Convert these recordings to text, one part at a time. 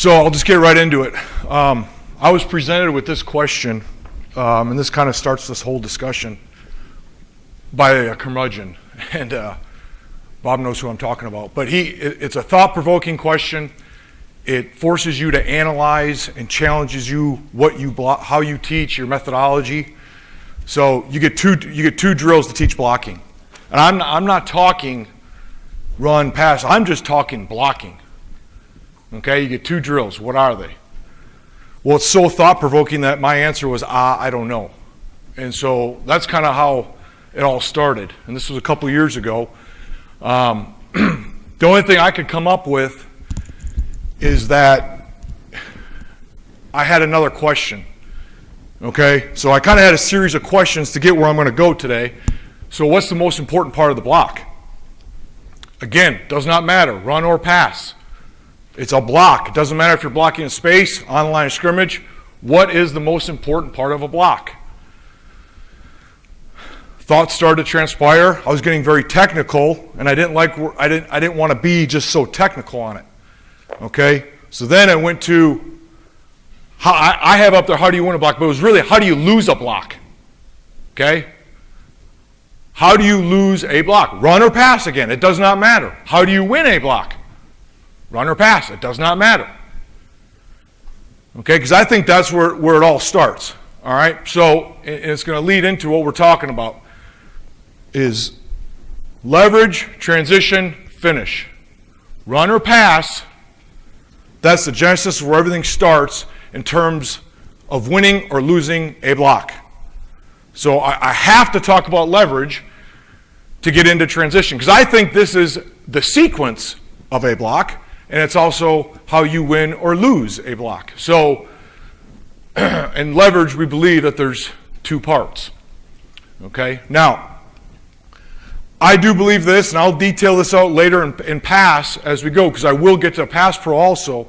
So I'll just get right into it. I was presented with this question, and this kind of starts this whole discussion, by a curmudgeon, and Bob knows who I'm talking about. But it's a thought-provoking question. It forces you to analyze and challenges you how you teach, your methodology. So you get two drills to teach blocking, and I'm not talking run, pass. I'm just talking blocking. Okay, you get two drills. What are they? Well, it's so thought-provoking that my answer was, I don't know. And so that's kind of how it all started. And this was a couple years ago. The only thing I could come up with is that I had another question. Okay, so I kind of had a series of questions to get where I'm going to go today. So what's the most important part of the block? Again, does not matter, run or pass. It's a block. It doesn't matter if you're blocking in space, on the line of scrimmage. What is the most important part of a block? Thoughts started to transpire. I was getting very technical, and I didn't want to be just so technical on it. Okay? So then I went to I have up there, how do you win a block? But it was really, how do you lose a block? Okay? How do you lose a block? Run or pass again. It does not matter. How do you win a block? Run or pass, it does not matter. Okay, because I think that's where it all starts. All right, so it's going to lead into what we're talking about is leverage, transition, finish. Run or pass, that's the genesis of where everything starts in terms of winning or losing a block. So I have to talk about leverage to get into transition, because I think this is the sequence of a block, and it's also how you win or lose a block. So, in leverage, we believe that there's two parts. Okay? Now, I do believe this, and I'll detail this out later in pass as we go, because I will get to pass pro also.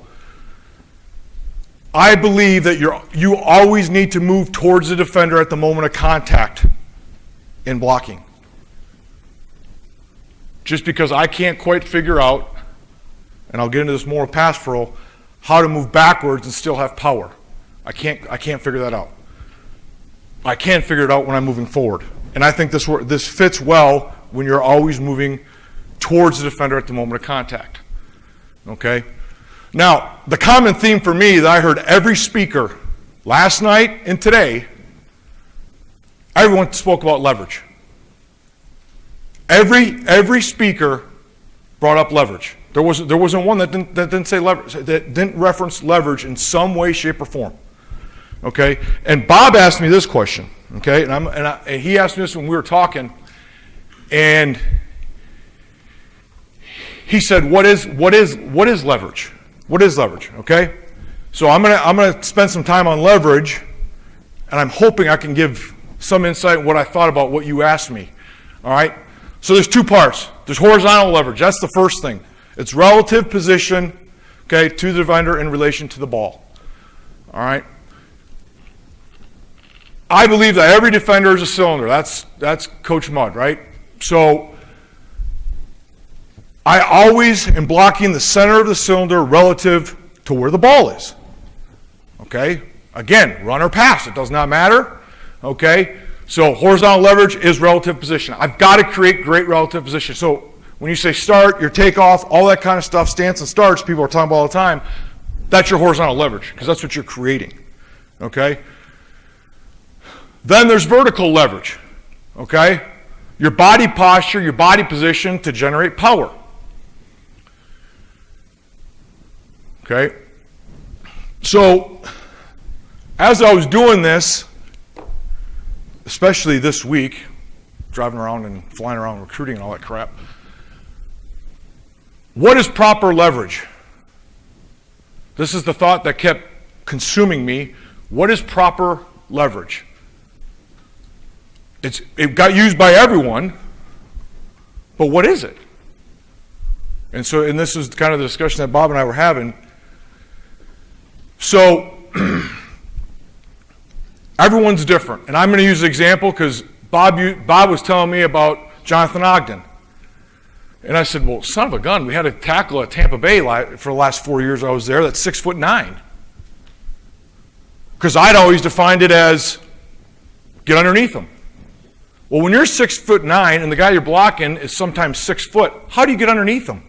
I believe that you always need to move towards the defender at the moment of contact in blocking. Just because I can't quite figure out, and I'll get into this more in pass pro, how to move backwards and still have power. I can't figure that out. I can figure it out when I'm moving forward. And I think this fits well when you're always moving towards the defender at the moment of contact. Okay? Now, the common theme for me that I heard every speaker last night and today, everyone spoke about leverage. Every speaker brought up leverage. There wasn't one that didn't say leverage, that didn't reference leverage in some way, shape, or form. Okay, and Bob asked me this question. Okay, and he asked me this when we were talking, and he said, "What is leverage? What is leverage?" Okay, so I'm gonna spend some time on leverage, and I'm hoping I can give some insight in what I thought about what you asked me. All right, so there's two parts. There's horizontal leverage. That's the first thing. It's relative position, okay, to the defender in relation to the ball. All right. I believe that every defender is a cylinder. That's Coach Mudd, right? So I always am blocking the center of the cylinder relative to where the ball is. Okay? Again, run or pass, it does not matter. Okay? So horizontal leverage is relative position. I've got to create great relative position. So when you say start, your takeoff, all that kind of stuff, stance and starts, people are talking about all the time, that's your horizontal leverage, because that's what you're creating. Okay? Then there's vertical leverage. Okay? Your body posture, your body position to generate power. Okay? So, as I was doing this, especially this week, driving around and flying around recruiting and all that crap, what is proper leverage? This is the thought that kept consuming me. What is proper leverage? It got used by everyone, but what is it? And this is kind of the discussion that Bob and I were having. So, everyone's different. And I'm going to use an example because Bob was telling me about Jonathan Ogden. And I said, well, son of a gun, we had a tackle at Tampa Bay for the last 4 years I was there that's 6'9". Because I'd always defined it as get underneath him. Well, when you're 6'9" and the guy you're blocking is sometimes 6 foot, how do you get underneath him?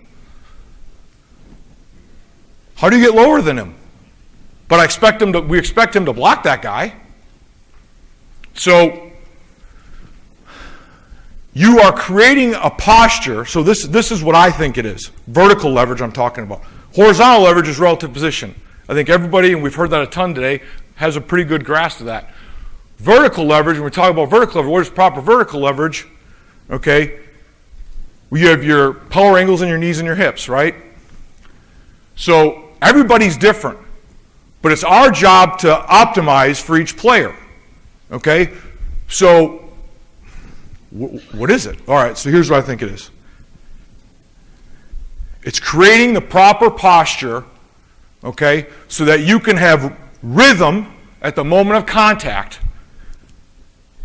How do you get lower than him? But we expect him to block that guy. So you are creating a posture. So this is what I think it is. Vertical leverage I'm talking about. Horizontal leverage is relative position. I think everybody, and we've heard that a ton today, has a pretty good grasp of that. Vertical leverage, when we talk about vertical leverage, what is proper vertical leverage? Okay, well, you have your power angles in your knees and your hips, right? So everybody's different, but it's our job to optimize for each player. Okay, so what is it? All right, so here's what I think it is. It's creating the proper posture, okay, so that you can have rhythm at the moment of contact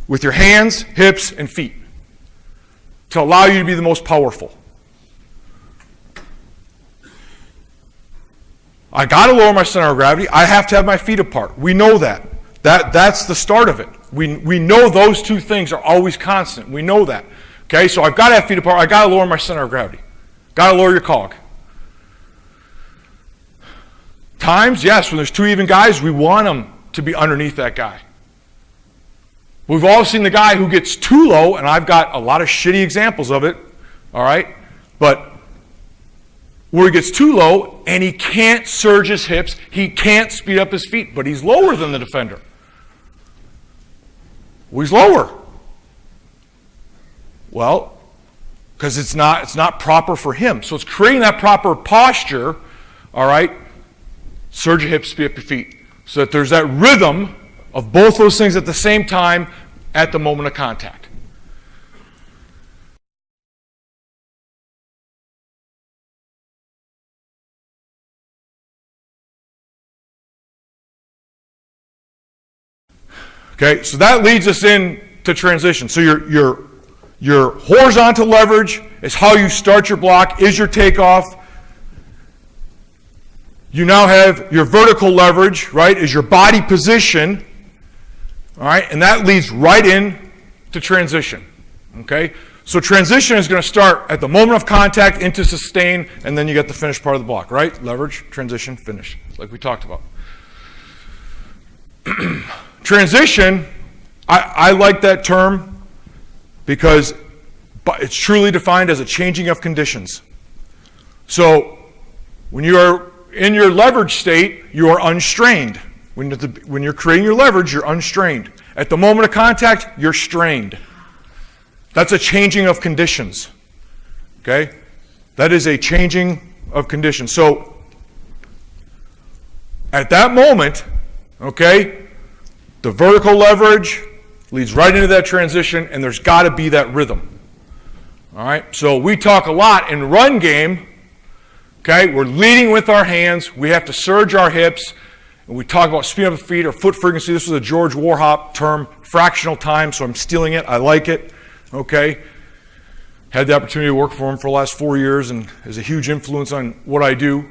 with your hands, hips, and feet to allow you to be the most powerful. I got to lower my center of gravity. I have to have my feet apart. We know that. That's the start of it. We know those two things are always constant. We know that. Okay, so I've got to have feet apart. I've got to lower my center of gravity. Got to lower your cog. Times, yes, when there's two even guys, we want them to be underneath that guy. We've all seen the guy who gets too low, and I've got a lot of shitty examples of it, all right? But where he gets too low, and he can't surge his hips, he can't speed up his feet, but he's lower than the defender. Well, he's lower. Well, because it's not proper for him. So it's creating that proper posture, all right? Surge your hips, speed up your feet. So that there's that rhythm of both those things at the same time at the moment of contact. Okay, so that leads us into transition. So your horizontal leverage is how you start your block, is your takeoff. You now have your vertical leverage, right, is your body position, all right, and that leads right in to transition, okay? So transition is going to start at the moment of contact into sustain, and then you get the finished part of the block, right? Leverage, transition, finish, like we talked about. Transition, I like that term because it's truly defined as a changing of conditions. So when you are in your leverage state, you are unstrained. When you're creating your leverage, you're unstrained. At the moment of contact, you're strained. That's a changing of conditions. Okay? That is a changing of conditions. So at that moment, okay, the vertical leverage leads right into that transition, and there's got to be that rhythm. All right? So we talk a lot in run game. Okay, we're leading with our hands. We have to surge our hips. And we talk about speed up the feet or foot frequency. This was a George Warhop term, fractional time, so I'm stealing it. I like it. Okay. Had the opportunity to work for him for the last 4 years and is a huge influence on what I do.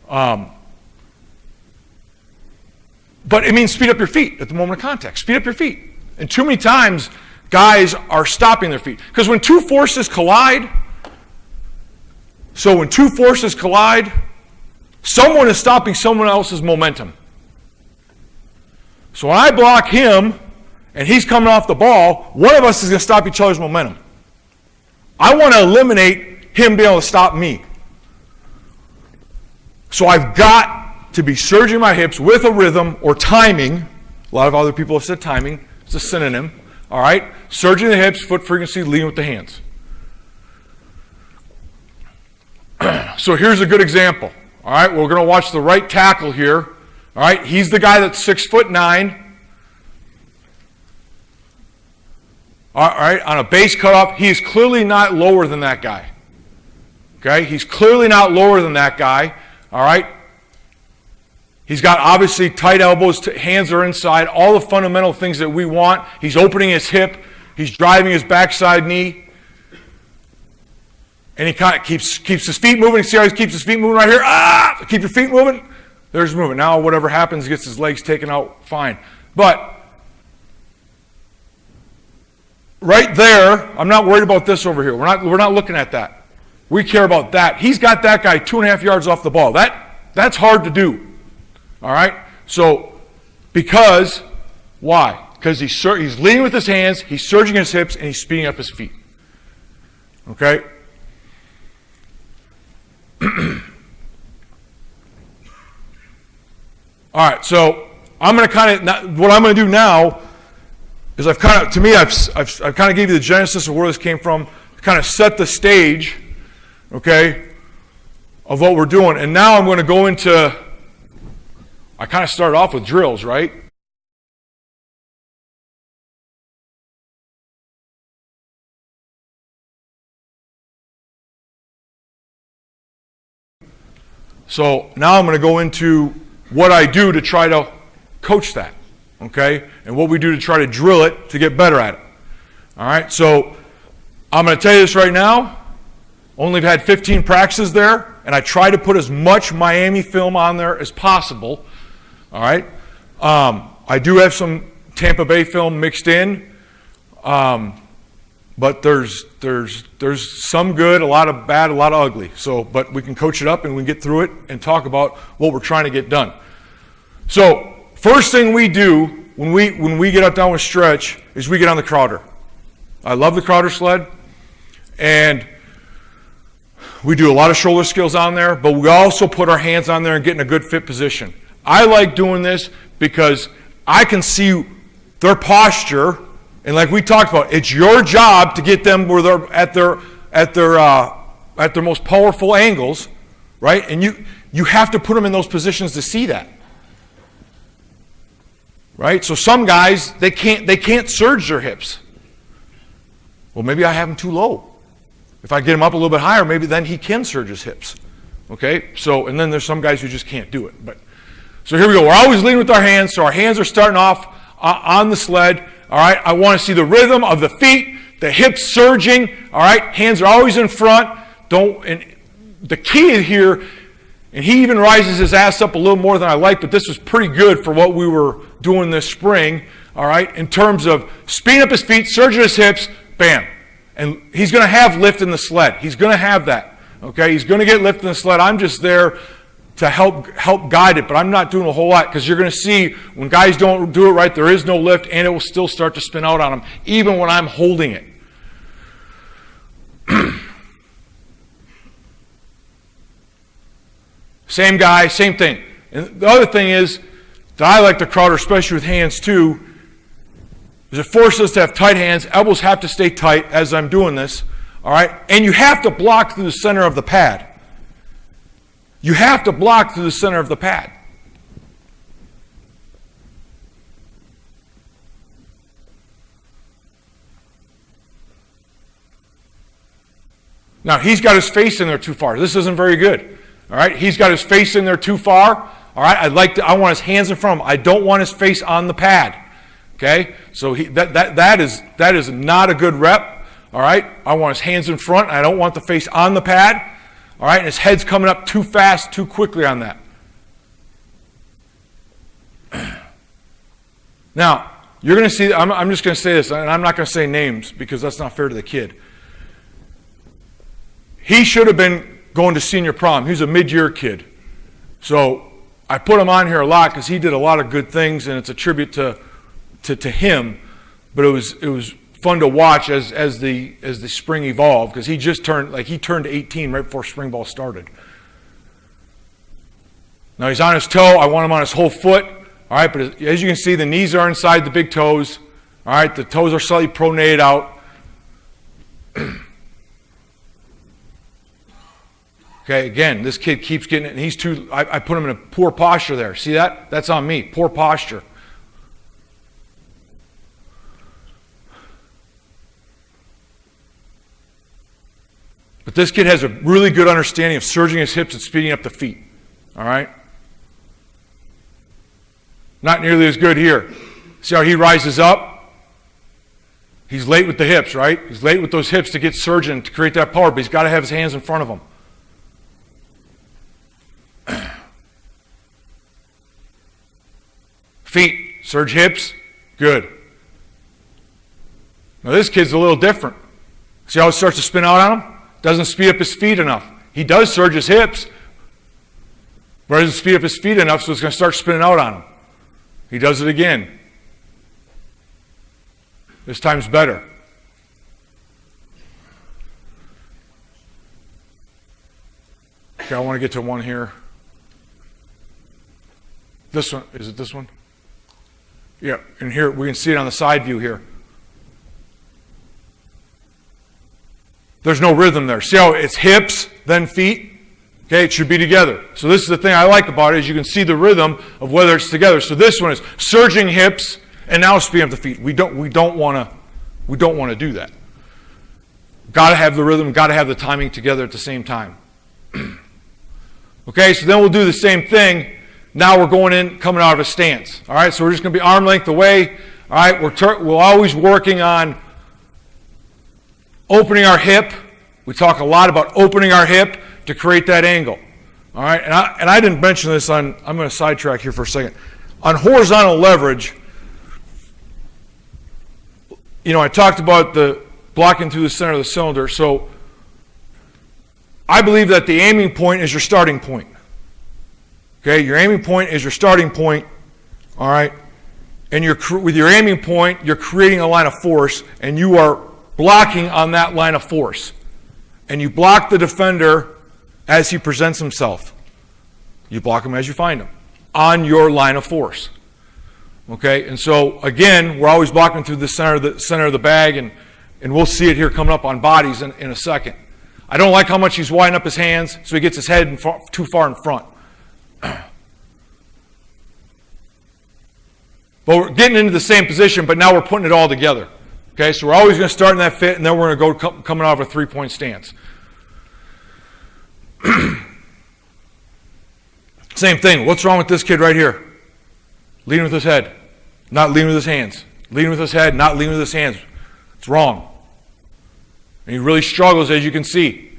But it means speed up your feet at the moment of contact. Speed up your feet. And too many times, guys are stopping their feet. Because when two forces collide, someone is stopping someone else's momentum. So when I block him and he's coming off the ball, one of us is going to stop each other's momentum. I want to eliminate him being able to stop me. So I've got to be surging my hips with a rhythm or timing. A lot of other people have said timing. It's a synonym. All right? Surging the hips, foot frequency, leading with the hands. So here's a good example. All right, we're going to watch the right tackle here. All right, he's the guy that's 6'9". All right, on a base cutoff, he is clearly not lower than that guy. Okay, he's clearly not lower than that guy. All right, he's got obviously tight elbows, hands are inside, all the fundamental things that we want. He's opening his hip, he's driving his backside knee. And he kind of keeps his feet moving. See how he keeps his feet moving right here? Ah! Keep your feet moving. There's movement. Now whatever happens, he gets his legs taken out, fine. But right there, I'm not worried about this over here. We're not looking at that. We care about that. He's got that guy 2.5 yards off the ball. That's hard to do. All right? So, because, why? Because he's leading with his hands, he's surging his hips, and he's speeding up his feet. Okay? All right, so I'm going to what I'm going to do now is I've kind of gave you the genesis of where this came from, kind of set the stage, okay, of what we're doing. And now I'm going to go into, I kind of started off with drills, right? So now I'm going to go into what I do to try to coach that, okay? And what we do to try to drill it to get better at it. All right, so I'm going to tell you this right now. Only had 15 practices there, and I try to put as much Miami film on there as possible. All right, I do have some Tampa Bay film mixed in, but there's some good, a lot of bad, a lot of ugly. So, but we can coach it up and we can get through it and talk about what we're trying to get done. So, first thing we do when we get up down with stretch is we get on the Crowder. I love the Crowder sled, and we do a lot of shoulder skills on there, but we also put our hands on there and get in a good fit position. I like doing this because I can see their posture, and like we talked about, it's your job to get them where they're at their most powerful angles, right? And you have to put them in those positions to see that. Right? So some guys, they can't surge their hips. Well, maybe I have them too low. If I get him up a little bit higher, maybe then he can surge his hips. Okay? So, and then there's some guys who just can't do it. But so here we go. We're always leading with our hands. So our hands are starting off on the sled. All right? I want to see the rhythm of the feet, the hips surging. All right? Hands are always in front. And the key here, and he even rises his ass up a little more than I like, but this was pretty good for what we were doing this spring, all right, in terms of speeding up his feet, surging his hips, bam. And he's going to have lift in the sled. He's going to have that, okay? He's going to get lift in the sled. I'm just there to help guide it, but I'm not doing a whole lot because you're going to see when guys don't do it right, there is no lift, and it will still start to spin out on them, even when I'm holding it. Same guy, same thing. And the other thing is that I like the Crowder, especially with hands too, is it forces us to have tight hands. Elbows have to stay tight as I'm doing this, all right? And you have to block through the center of the pad. You have to block through the center of the pad. Now, he's got his face in there too far. This isn't very good. All right, he's got his face in there too far. All right, I want his hands in front of him. I don't want his face on the pad. Okay, so that is not a good rep. All right, I want his hands in front. I don't want the face on the pad. All right, and his head's coming up too fast, too quickly on that. Now, you're going to see, I'm just going to say this, and I'm not going to say names because that's not fair to the kid. He should have been going to senior prom. He was a mid-year kid. So I put him on here a lot because he did a lot of good things, and it's a tribute to him. But it was fun to watch as the spring evolved because he turned 18 right before spring ball started. Now he's on his toe. I want him on his whole foot. All right, but as you can see, the knees are inside the big toes. All right, the toes are slightly pronated out. Okay, again, this kid keeps getting it, and I put him in a poor posture there. See that? That's on me, poor posture. But this kid has a really good understanding of surging his hips and speeding up the feet. All right? Not nearly as good here. See how he rises up? He's late with the hips, right? He's late with those hips to get surging, to create that power, but he's got to have his hands in front of him. Feet, surge hips, good. Now this kid's a little different. See how it starts to spin out on him? Doesn't speed up his feet enough. He does surge his hips, but doesn't speed up his feet enough, so it's going to start spinning out on him. He does it again. This time's better. Okay, I want to get to one here. This one, is it this one? Yeah, and here, we can see it on the side view here. There's no rhythm there. See how it's hips, then feet? Okay, it should be together. So this is the thing I like about it, is you can see the rhythm of whether it's together. So this one is surging hips and now speeding up the feet. We don't want to do that. Got to have the rhythm, got to have the timing together at the same time. Okay, so then we'll do the same thing. Now we're going in, coming out of a stance. All right, so we're just going to be arm length away. All right, we're always working on opening our hip. We talk a lot about opening our hip to create that angle. All right, and I didn't mention this on, I'm going to sidetrack here for a second. On horizontal leverage, I talked about the blocking through the center of the cylinder. So I believe that the aiming point is your starting point. Okay, your aiming point is your starting point. All right, and with your aiming point, you're creating a line of force, and you are blocking on that line of force. And you block the defender as he presents himself. You block him as you find him on your line of force. Okay, and so again, we're always blocking through the center of the bag, and we'll see it here coming up on bodies in a second. I don't like how much he's winding up his hands, so he gets his head too far in front. But we're getting into the same position, but now we're putting it all together. Okay, so we're always going to start in that fit, and then we're going to go coming out of a three-point stance. Same thing. What's wrong with this kid right here? Leading with his head, not leading with his hands. Leading with his head, not leading with his hands. It's wrong. And he really struggles, as you can see.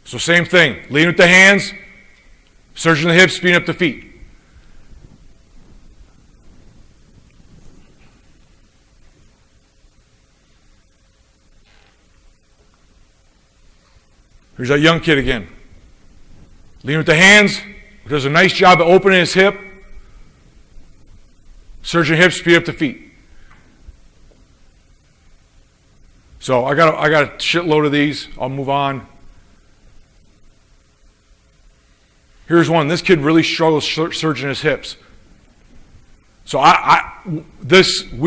So same thing. Leading with the hands, surging the hips, speeding up the feet. Here's that young kid again. Leading with the hands, does a nice job of opening his hip, surging hips, speed up the feet. So I got a shitload of these. I'll move on. Here's one. This kid really struggles surging his hips. So I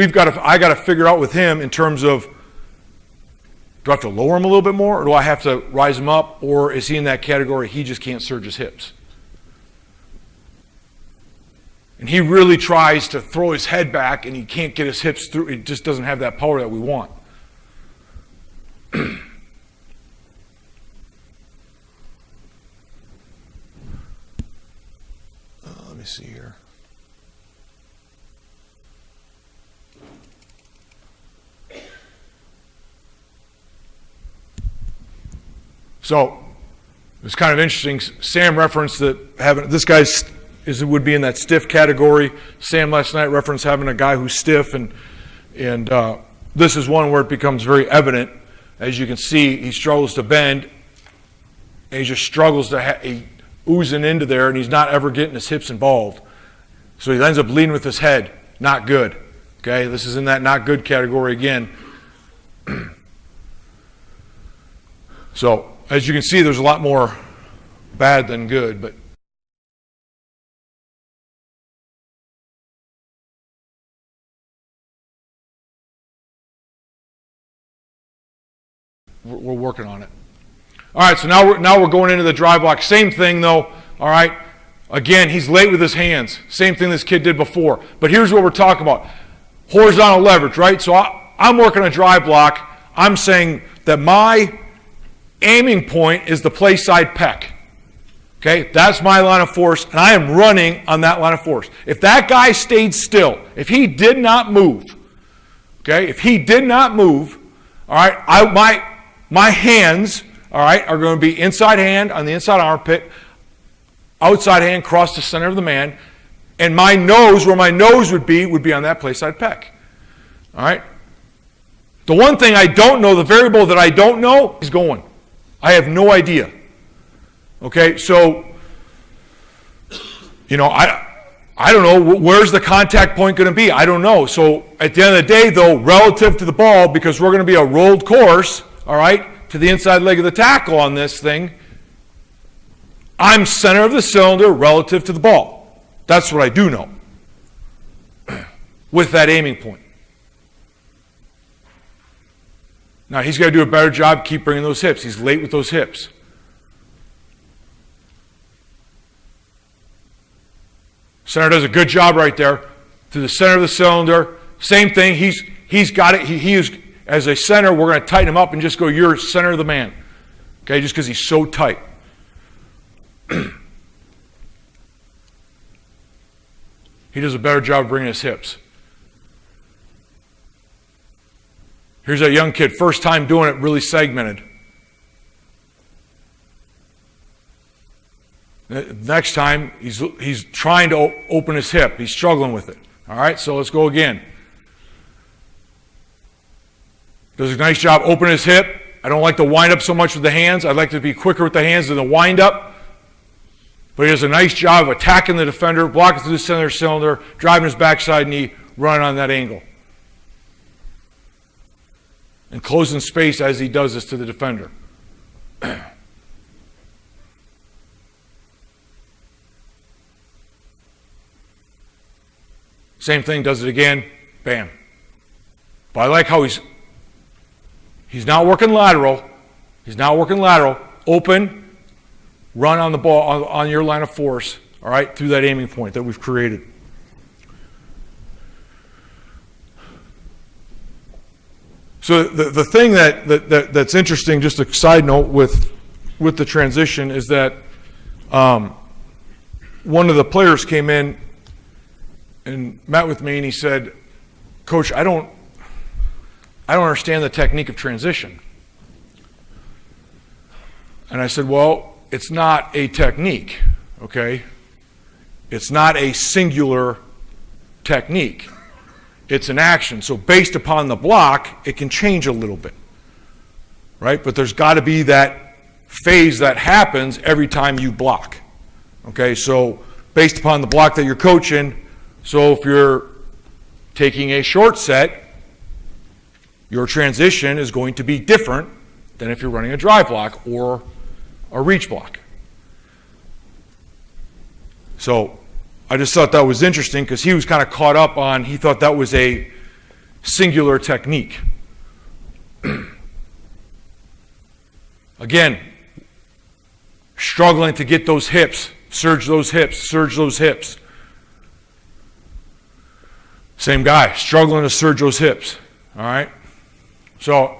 got to figure out with him in terms of, do I have to lower him a little bit more, or do I have to rise him up, or is he in that category he just can't surge his hips? And he really tries to throw his head back, and he can't get his hips through. It just doesn't have that power that we want. Let me see here. So it's kind of interesting. Sam referenced that this guy would be in that stiff category. Sam last night referenced having a guy who's stiff, and this is one where it becomes very evident. As you can see, he struggles to bend, and he just struggles to oozing into there, and he's not ever getting his hips involved. So he ends up leading with his head. Not good. Okay, this is in that not good category again. So as you can see, there's a lot more bad than good, but we're working on it. All right, so now we're going into the drive block. Same thing though. All right, again, he's late with his hands. Same thing this kid did before. But here's what we're talking about: horizontal leverage, right? So I'm working a drive block. I'm saying that my aiming point is the play side pec. Okay, that's my line of force, and I am running on that line of force. If that guy stayed still, if he did not move, okay, if he did not move, all right, my hands, all right, are going to be inside hand on the inside armpit, outside hand across the center of the man, and my nose, where my nose would be on that place side pec. All right? The one thing I don't know, the variable that I don't know, is going. I have no idea. Okay, so, you know, I don't know, where's the contact point going to be? I don't know. So at the end of the day, though, relative to the ball, because we're going to be a rolled course, all right, to the inside leg of the tackle on this thing, I'm center of the cylinder relative to the ball. That's what I do know with that aiming point. Now, he's got to do a better job, keep bringing those hips. He's late with those hips. Center does a good job right there to the center of the cylinder. Same thing. He's got it. He is, as a center, we're going to tighten him up and just go, you're center of the man. Okay, just because he's so tight. He does a better job of bringing his hips. Here's a young kid, first time doing it, really segmented. Next time, he's trying to open his hip. He's struggling with it. All right, so let's go again. Does a nice job opening his hip. I don't like to wind up so much with the hands. I'd like to be quicker with the hands than the wind up. But he does a nice job of attacking the defender, blocking through the center cylinder, driving his backside knee, running on that angle. And closing space as he does this to the defender. Same thing, does it again, bam. But I like how he's not working lateral. He's not working lateral. Open, run on the ball, on your line of force, all right, through that aiming point that we've created. So the thing that's interesting, just a side note with the transition, is that one of the players came in and met with me, and he said, "Coach, I don't understand the technique of transition." And I said, "Well, it's not a technique, okay? It's not a singular technique. It's an action. So based upon the block, it can change a little bit, right? But there's got to be that phase that happens every time you block, okay? So based upon the block that you're coaching, so if you're taking a short set, your transition is going to be different than if you're running a drive block or a reach block." So I just thought that was interesting because he was kind of caught up on, he thought that was a singular technique. Again, struggling to get those hips, surge those hips, surge those hips. Same guy, struggling to surge those hips, all right? So,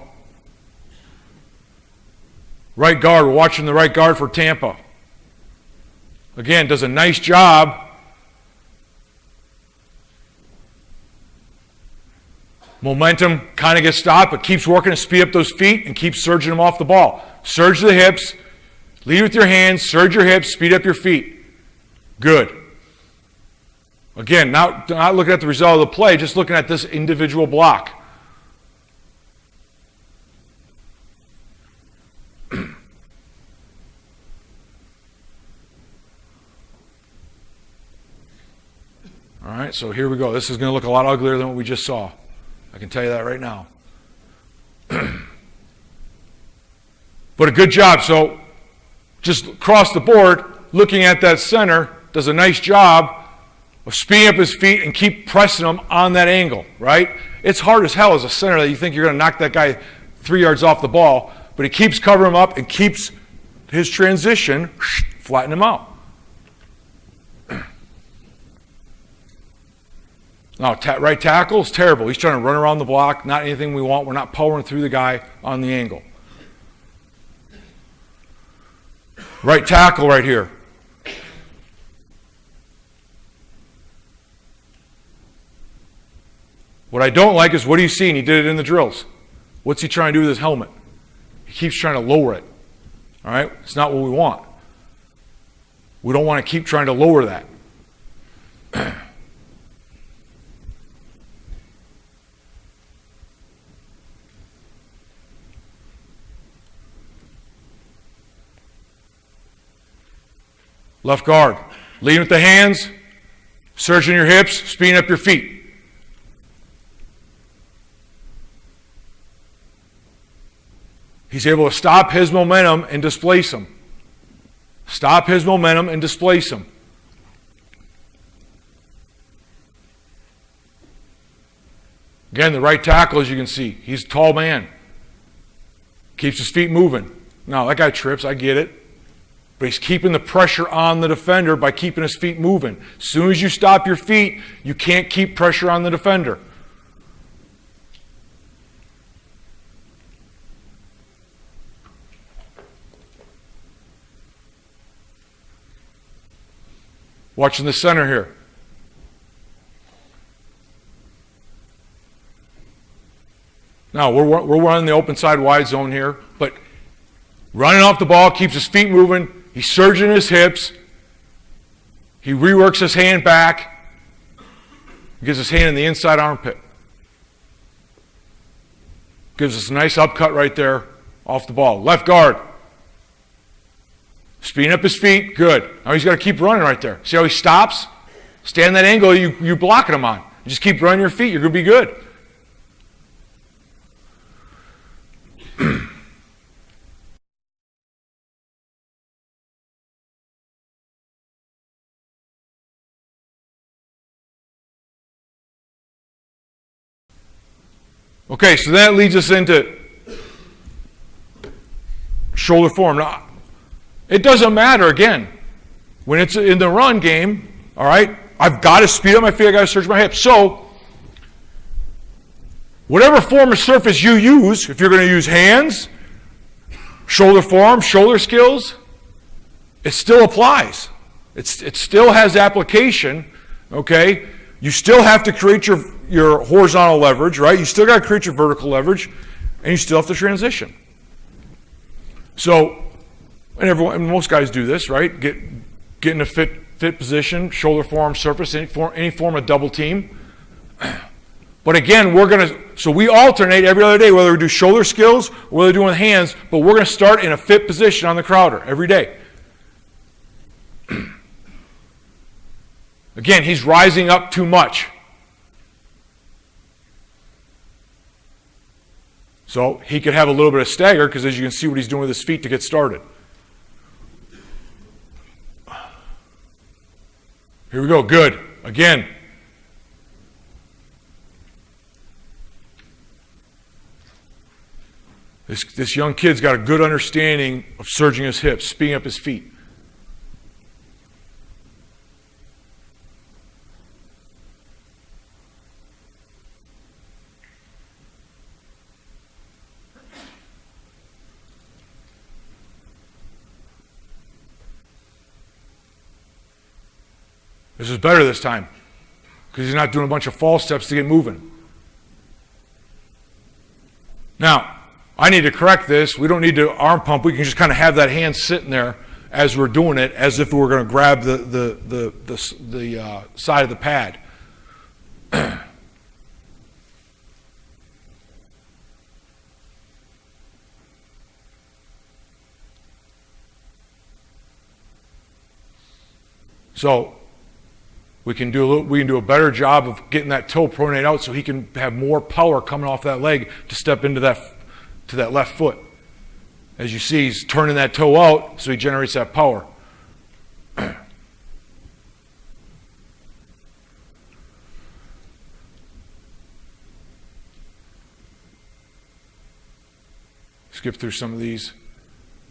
right guard, we're watching the right guard for Tampa. Again, does a nice job. Momentum kind of gets stopped, but keeps working to speed up those feet and keeps surging them off the ball. Surge the hips, lead with your hands, surge your hips, speed up your feet. Good. Again, not looking at the result of the play, just looking at this individual block. All right, so here we go. This is going to look a lot uglier than what we just saw. I can tell you that right now. But a good job. So just across the board, looking at that center, does a nice job of speeding up his feet and keep pressing them on that angle, right? It's hard as hell as a center that you think you're going to knock that guy 3 yards off the ball, but he keeps covering him up and keeps his transition, flatten him out. Now, right tackle is terrible. He's trying to run around the block, not anything we want. We're not powering through the guy on the angle. Right tackle right here. What I don't like is what he's seeing. He did it in the drills. What's he trying to do with his helmet? He keeps trying to lower it. All right? It's not what we want. We don't want to keep trying to lower that. Left guard. Leading with the hands, surging your hips, speeding up your feet. He's able to stop his momentum and displace him. Stop his momentum and displace him. Again, the right tackle, as you can see, he's a tall man. Keeps his feet moving. Now, that guy trips, I get it. But he's keeping the pressure on the defender by keeping his feet moving. As soon as you stop your feet, you can't keep pressure on the defender. Watching the center here. Now, we're running the open side wide zone here, but running off the ball, keeps his feet moving. He's surging his hips. He reworks his hand back. Gives his hand in the inside armpit. Gives us a nice upcut right there off the ball. Left guard. Speeding up his feet. Good. Now he's got to keep running right there. See how he stops? Stay in that angle you're blocking him on. Just keep running your feet. You're going to be good. Okay, so that leads us into shoulder form. Now, it doesn't matter, again, when it's in the run game, all right, I've got to speed up my feet, I've got to surge my hips. So, whatever form of surface you use, if you're going to use hands, shoulder form, shoulder skills, it still applies. It still has application, okay? You still have to create your horizontal leverage, right? You still got to create your vertical leverage, and you still have to transition. So, and most guys do this, right? Get in a fit position, shoulder form, surface, any form of double team. But again, so we alternate every other day, whether we do shoulder skills or whether we're doing hands, but we're going to start in a fit position on the crowder every day. Again, he's rising up too much. So he could have a little bit of stagger because as you can see what he's doing with his feet to get started. Here we go. Good. Again. This young kid's got a good understanding of surging his hips, speeding up his feet. This is better this time because he's not doing a bunch of false steps to get moving. Now, I need to correct this. We don't need to arm pump. We can just kind of have that hand sitting there as we're doing it, as if we were going to grab the side of the pad. So we can do a better job of getting that toe pronate out so he can have more power coming off that leg to step into that left foot. As you see, he's turning that toe out so he generates that power. Skip through some of these.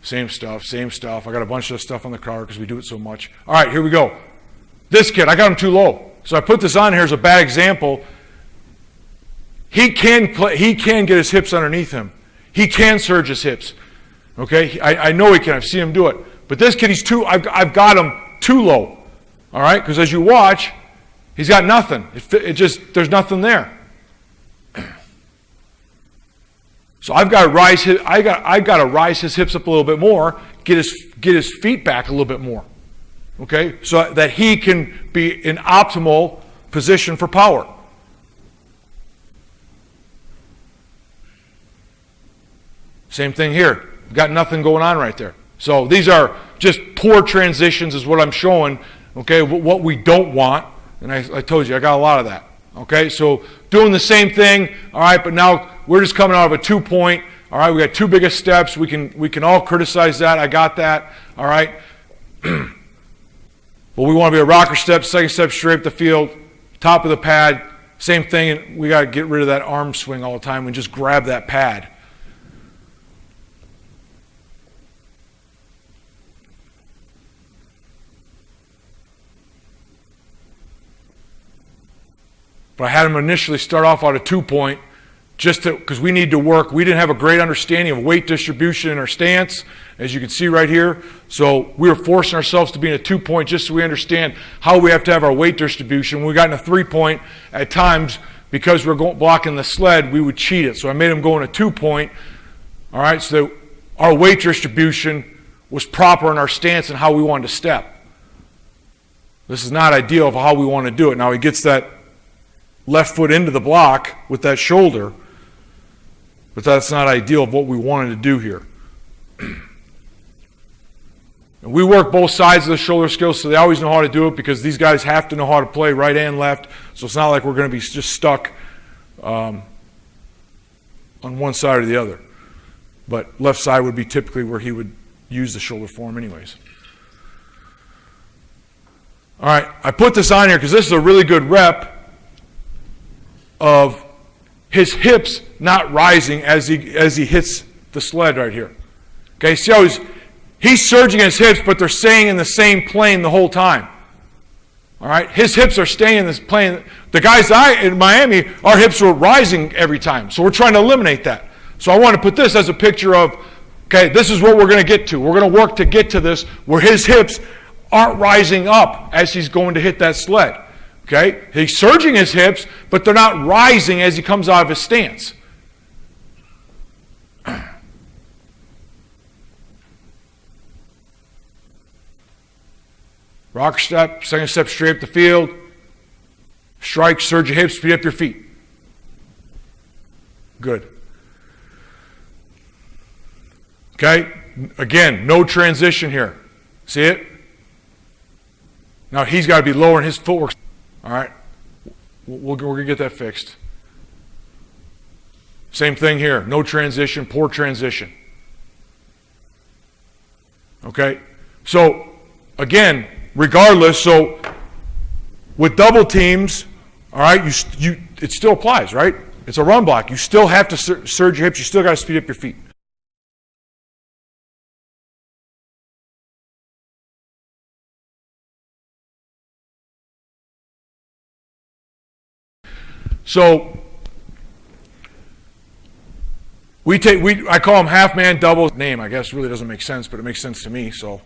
Same stuff. I got a bunch of stuff on the car because we do it so much. All right, here we go. This kid, I got him too low. So I put this on here as a bad example. He can get his hips underneath him. He can surge his hips. Okay? I know he can. I've seen him do it. But this kid, I've got him too low. All right? Because as you watch, he's got nothing. There's nothing there. So I've got to rise his hips up a little bit more, get his feet back a little bit more. Okay? So that he can be in optimal position for power. Same thing here. We've got nothing going on right there. So these are just poor transitions is what I'm showing, okay, what we don't want. And I told you, I got a lot of that. Okay, so doing the same thing, all right, but now we're just coming out of a 2-point. All right, we got two biggest steps. We can all criticize that. I got that. All right. But we want to be a rocker step, second step straight up the field, top of the pad. Same thing, and we got to get rid of that arm swing all the time and just grab that pad. But I had him initially start off on a 2-point just because we need to work. We didn't have a great understanding of weight distribution in our stance, as you can see right here. So we were forcing ourselves to be in a 2-point just so we understand how we have to have our weight distribution. When we got in a 3-point, at times, because we're blocking the sled, we would cheat it. So I made him go in a 2-point, all right, so our weight distribution was proper in our stance and how we wanted to step. This is not ideal of how we want to do it. Now he gets that left foot into the block with that shoulder, but that's not ideal of what we wanted to do here. And we work both sides of the shoulder skills, so they always know how to do it because these guys have to know how to play right and left, so it's not like we're going to be just stuck on one side or the other. But left side would be typically where he would use the shoulder form anyways. All right, I put this on here because this is a really good rep of his hips not rising as he hits the sled right here. Okay, see how he's surging his hips, but they're staying in the same plane the whole time. All right, his hips are staying in this plane. The guys in Miami, our hips were rising every time, so we're trying to eliminate that. So I want to put this as a picture of, okay, this is what we're going to get to. We're going to work to get to this where his hips aren't rising up as he's going to hit that sled. Okay, he's surging his hips, but they're not rising as he comes out of his stance. Rocker step, second step straight up the field. Strike, surge your hips, speed up your feet. Good. Okay, again, no transition here. See it? Now he's got to be lowering his footwork. All right, we're going to get that fixed. Same thing here. No transition, poor transition. Okay, so again, regardless, so with double teams, all right, it still applies, right? It's a run block. You still have to surge your hips. You still got to speed up your feet. So I call them half man double name. I guess really doesn't make sense, but it makes sense to me. So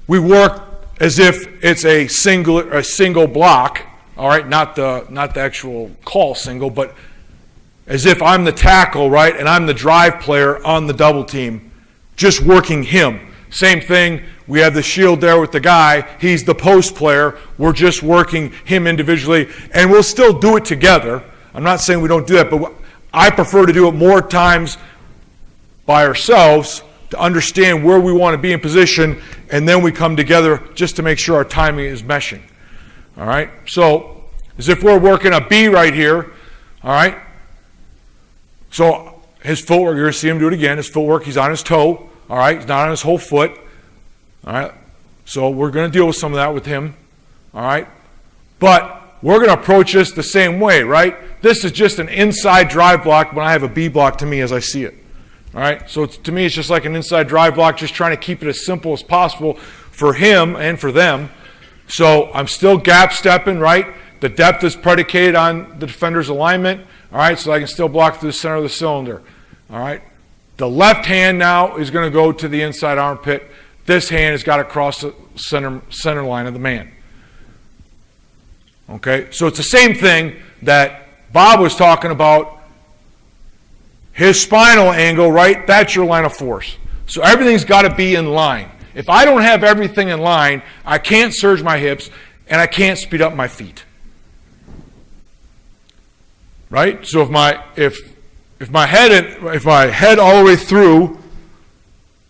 we work as if it's a single block. All right, not the actual call single, but as if I'm the tackle, right, and I'm the drive player on the double team, just working him. Same thing, we have the shield there with the guy. He's the post player. We're just working him individually, and we'll still do it together. I'm not saying we don't do that, but I prefer to do it more times by ourselves to understand where we want to be in position, and then we come together just to make sure our timing is meshing. All right? So, as if we're working a B right here, all right? So, his footwork, you're going to see him do it again. His footwork, he's on his toe. All right, he's not on his whole foot. All right, so we're going to deal with some of that with him. All right, but we're going to approach this the same way, right? This is just an inside drive block when I have a B block to me as I see it. All right, so to me it's just like an inside drive block, just trying to keep it as simple as possible for him and for them. So I'm still gap stepping, right? The depth is predicated on the defender's alignment. All right, so I can still block through the center of the cylinder. All right. The left hand now is going to go to the inside armpit. This hand has got to cross the center line of the man. Okay, so it's the same thing that Bob was talking about his spinal angle, right, that's your line of force. So everything's got to be in line. If I don't have everything in line, I can't surge my hips and I can't speed up my feet. Right? So if my head all the way through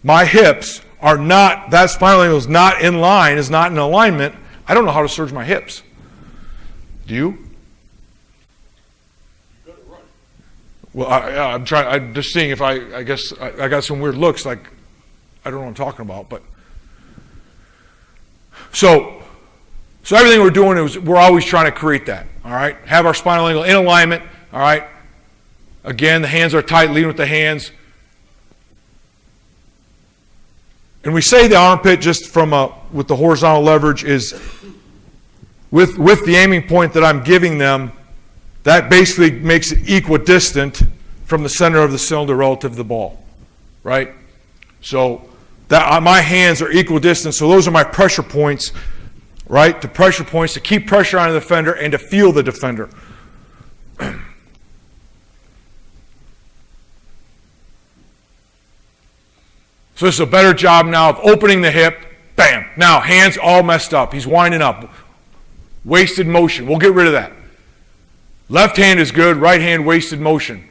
my hips are not, that spinal angle is not in line, is not in alignment, I don't know how to surge my hips. Do you? Well, I'm just seeing if I guess I got some weird looks, like I don't know what I'm talking about, but so everything we're doing is we're always trying to create that, all right? Have our spinal angle in alignment, all right? Again, the hands are tight, leading with the hands. And we say the armpit just from with the horizontal leverage is with the aiming point that I'm giving them. That basically makes it equidistant from the center of the cylinder relative to the ball, right? So that my hands are equidistant, so those are my pressure points, right? The pressure points to keep pressure on the defender and to feel the defender. So this is a better job now of opening the hip, bam. Now, hands all messed up. He's winding up. Wasted motion. We'll get rid of that. Left hand is good, right hand wasted motion.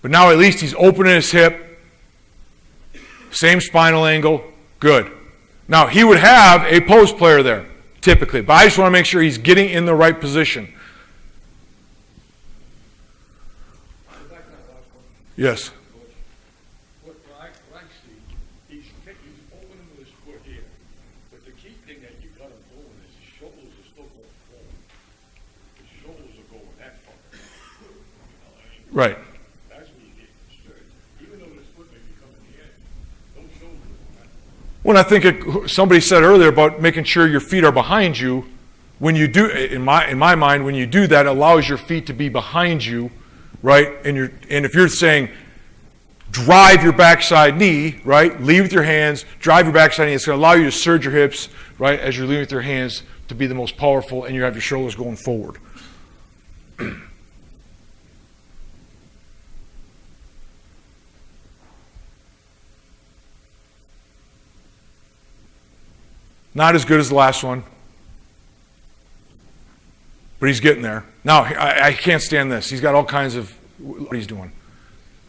But now at least he's opening his hip, same spinal angle, good. Now he would have a post player there, typically, but I just want to make sure he's getting in the right position. Yes. What I see, he's opening with his foot here, but the key thing that you got him doing is his shoulders are still going forward. His shoulders are going that far. Right. That's what he's getting disturbed. Even though his foot may be coming in the end, those shoulders are going that far. Well, I think somebody said earlier about making sure your feet are behind you. When you do, in my mind, when you do that, it allows your feet to be behind you, right? And if you're saying drive your backside knee, right? Lead with your hands, drive your backside knee. It's going to allow you to surge your hips, right? As you're leading with your hands to be the most powerful, and you have your shoulders going forward. Not as good as the last one, but he's getting there. Now, I can't stand this. He's got all kinds of what he's doing.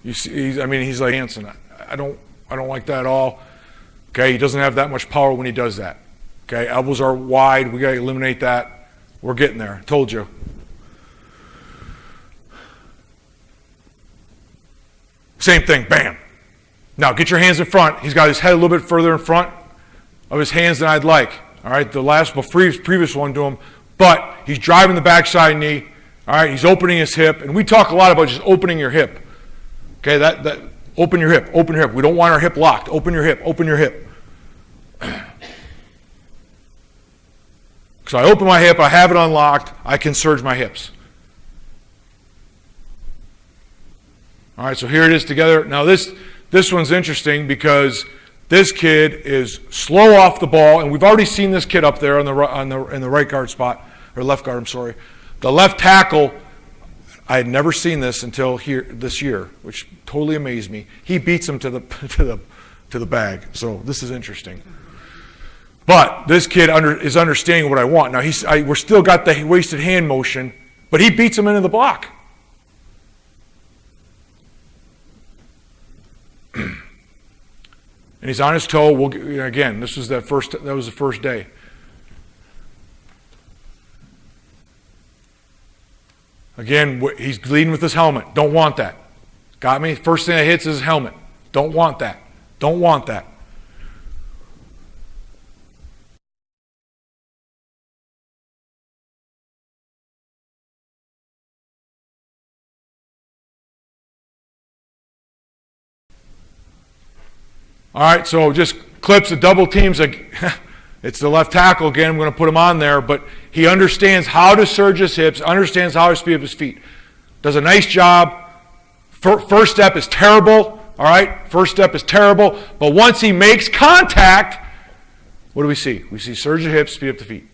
You see, he's like Hanson. I don't like that at all. Okay, he doesn't have that much power when he does that. Okay, elbows are wide. We got to eliminate that. We're getting there. I told you. Same thing. Bam. Now get your hands in front. He's got his head a little bit further in front of his hands than I'd like. All right, the previous one to him, but he's driving the backside knee. All right, he's opening his hip, and we talk a lot about just opening your hip. Okay, that open your hip, open your hip. We don't want our hip locked. Open your hip, open your hip. So I open my hip, I have it unlocked, I can surge my hips. All right, so here it is together. Now this one's interesting because this kid is slow off the ball, and we've already seen this kid up there in the right guard spot, or left guard, I'm sorry. The left tackle, I had never seen this until this year, which totally amazed me. He beats him to the bag. So this is interesting. But this kid is understanding what I want. Now we're still got the wasted hand motion, but he beats him into the block. And he's on his toe. Again, that was the first day. Again, he's leading with his helmet. Don't want that. Got me? First thing that hits is his helmet. Don't want that. Don't want that. All right, so just clips the double teams. It's the left tackle again. I'm going to put him on there, but he understands how to surge his hips, understands how to speed up his feet. Does a nice job. First step is terrible, all right? First step is terrible, but once he makes contact, what do we see? We see surge the hips, speed up the feet.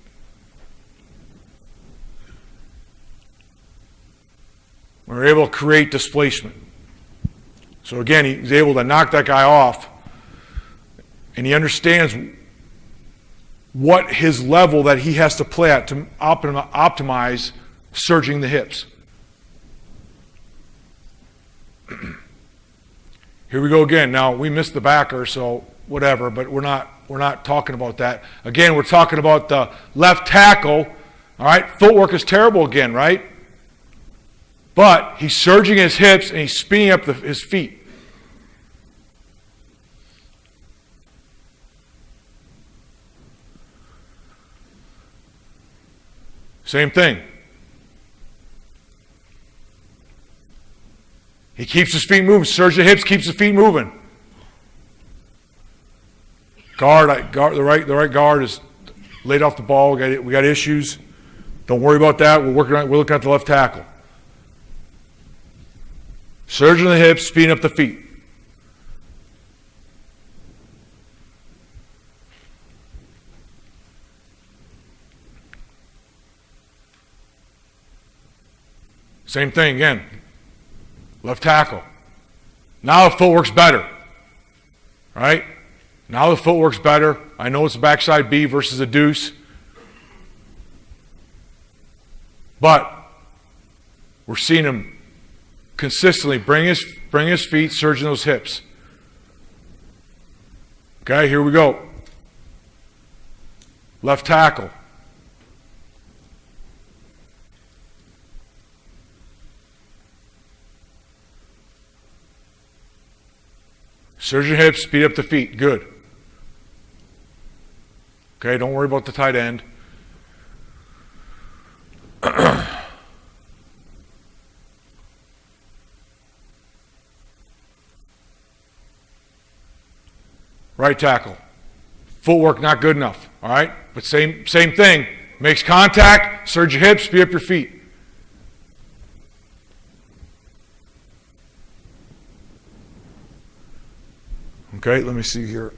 We're able to create displacement. So again, he's able to knock that guy off, and he understands what his level that he has to play at to optimize surging the hips. Here we go again. Now, we missed the backer, so whatever, but we're not talking about that. Again, we're talking about the left tackle. All right, footwork is terrible again, right? But he's surging his hips and he's spinning up his feet. Same thing. He keeps his feet moving. Surge the hips, keeps the feet moving. The right guard is laid off the ball. We got issues. Don't worry about that. We're looking at the left tackle. Surging the hips, speeding up the feet. Same thing again. Left tackle. Now the footwork's better. Right? Now the footwork's better. I know it's a backside B versus a deuce. But we're seeing him consistently bring his feet, surging those hips. Okay, here we go. Left tackle. Surge your hips, speed up the feet. Good. Okay, don't worry about the tight end. Right tackle. Footwork not good enough. All right? But same thing. Makes contact, surge your hips, speed up your feet. Okay, let me see here.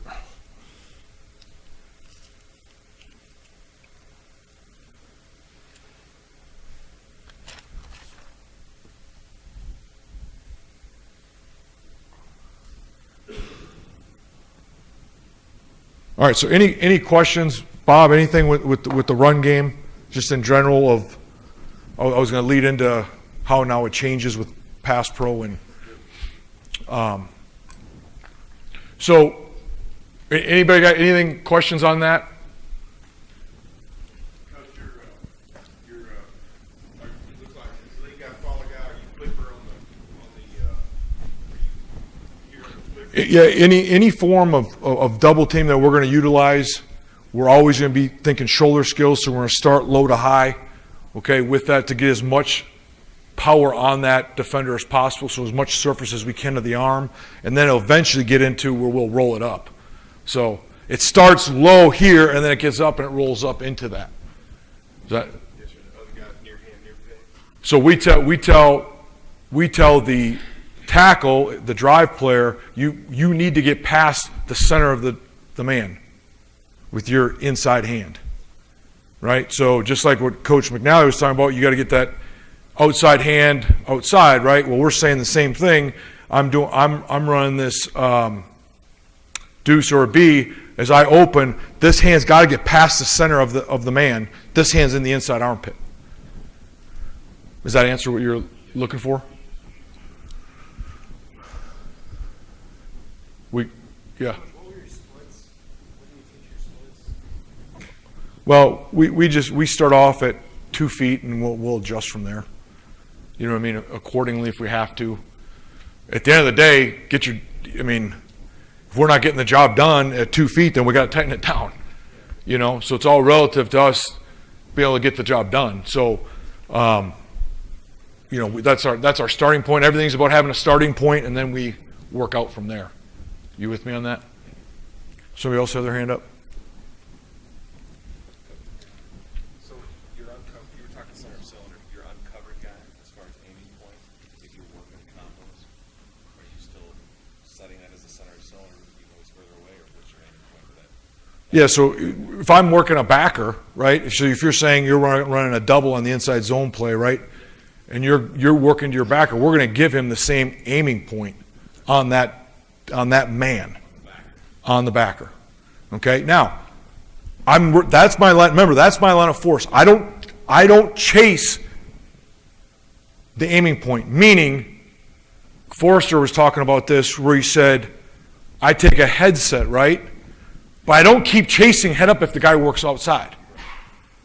All right, so any questions, Bob, anything with the run game, just in general of, I was going to lead into how now it changes with pass pro and so anybody got anything, questions on that? Coach, it looks like you got a follow guy, you flipper on the Yeah, any form of double team that we're going to utilize, we're always going to be thinking shoulder skills, so we're going to start low to high, okay, with that to get as much power on that defender as possible, so as much surface as we can to the arm, and then it'll eventually get into where we'll roll it up. So it starts low here, and then it gets up and it rolls up into that. Is that? yes, sir, the other guy's near hand, near face. So we tell the tackle, the drive player, you need to get past the center of the man with your inside hand, right? So just like what Coach McNally was talking about, you got to get that outside hand outside, right? Well, we're saying the same thing. I'm running this deuce or a B. As I open, this hand's got to get past the center of the man. This hand's in the inside armpit. Does that answer what you're looking for? Yeah. What were your splits? What do you teach your splits? Well, we start off at 2 feet and we'll adjust from there. You know what I mean? Accordingly, if we have to. At the end of the day, if we're not getting the job done at 2 feet, then we got to tighten it down. You know, so it's all relative to us being able to get the job done. So, that's our starting point. Everything's about having a starting point, and then we work out from there. You with me on that? Somebody else have their hand up? So you were talking center of cylinder. You're uncovered guy as far as aiming point. If you're working combos, are you still setting that as the center of cylinder? You always further away, or what's your aiming point for that? Yeah. So if I'm working a backer, right? So if you're saying you're running a double on the inside zone play, right? and you're working to your backer, we're going to give him the same aiming point on that man, on the backer. Okay, now that's my line. Remember, that's my line of force. I don't chase the aiming point. Meaning, Forrester was talking about this where he said, I take a headset, right? But I don't keep chasing head up if the guy works outside.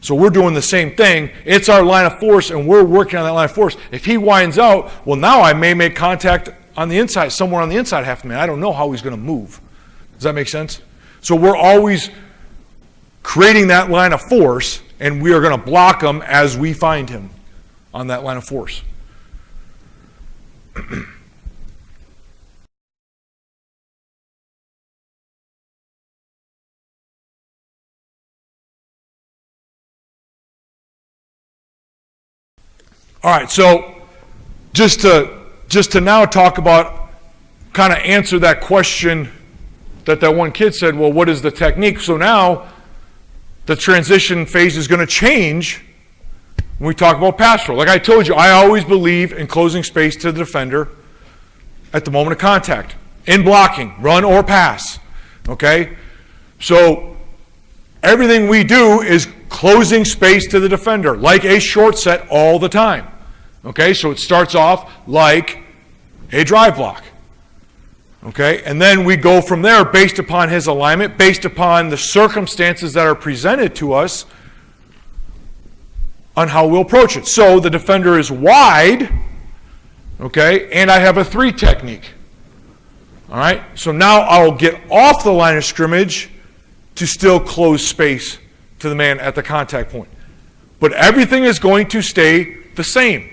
So we're doing the same thing. It's our line of force, and we're working on that line of force. If he winds out, well, now I may make contact on the inside, somewhere on the inside half a minute. I don't know how he's going to move. Does that make sense? So we're always creating that line of force, and we are going to block him as we find him on that line of force. All right, so just to now talk about, kind of answer that question that one kid said, well, what is the technique? So now the transition phase is going to change when we talk about pass pro. Like I told you, I always believe in closing space to the defender at the moment of contact, in blocking, run or pass. Okay? So everything we do is closing space to the defender, like a short set all the time. Okay, so it starts off like a drive block. Okay, and then we go from there based upon his alignment, based upon the circumstances that are presented to us on how we'll approach it. So the defender is wide, okay, and I have a 3 technique. All right, so now I'll get off the line of scrimmage to still close space to the man at the contact point. But everything is going to stay the same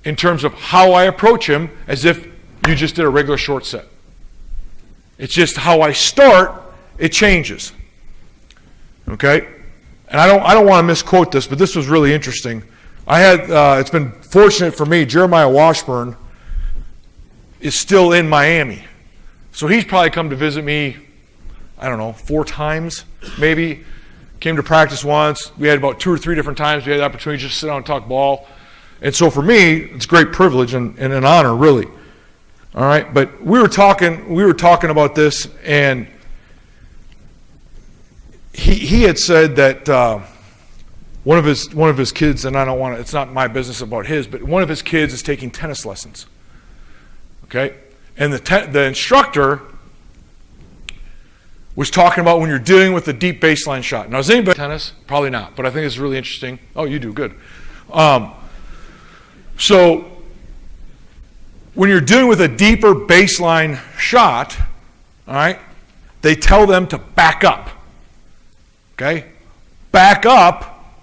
in terms of how I approach him, as if you just did a regular short set. It's just how I start, it changes. Okay? And I don't want to misquote this, but this was really interesting. I had, it's been fortunate for me, Jeremiah Washburn is still in Miami. So he's probably come to visit me, I don't know, 4 times maybe. Came to practice once. We had about 2 or 3 different times we had the opportunity to just sit down and talk ball. And so for me, it's a great privilege and an honor, really. All right, but we were talking about this, and he had said that one of his kids, and I don't want to, it's not my business about his, but one of his kids is taking tennis lessons. Okay, and the instructor was talking about when you're dealing with a deep baseline shot. Now, is anybody tennis? Probably not, but I think it's really interesting. Oh, you do, good. So when you're dealing with a deeper baseline shot, all right, they tell them to back up. Okay? Back up,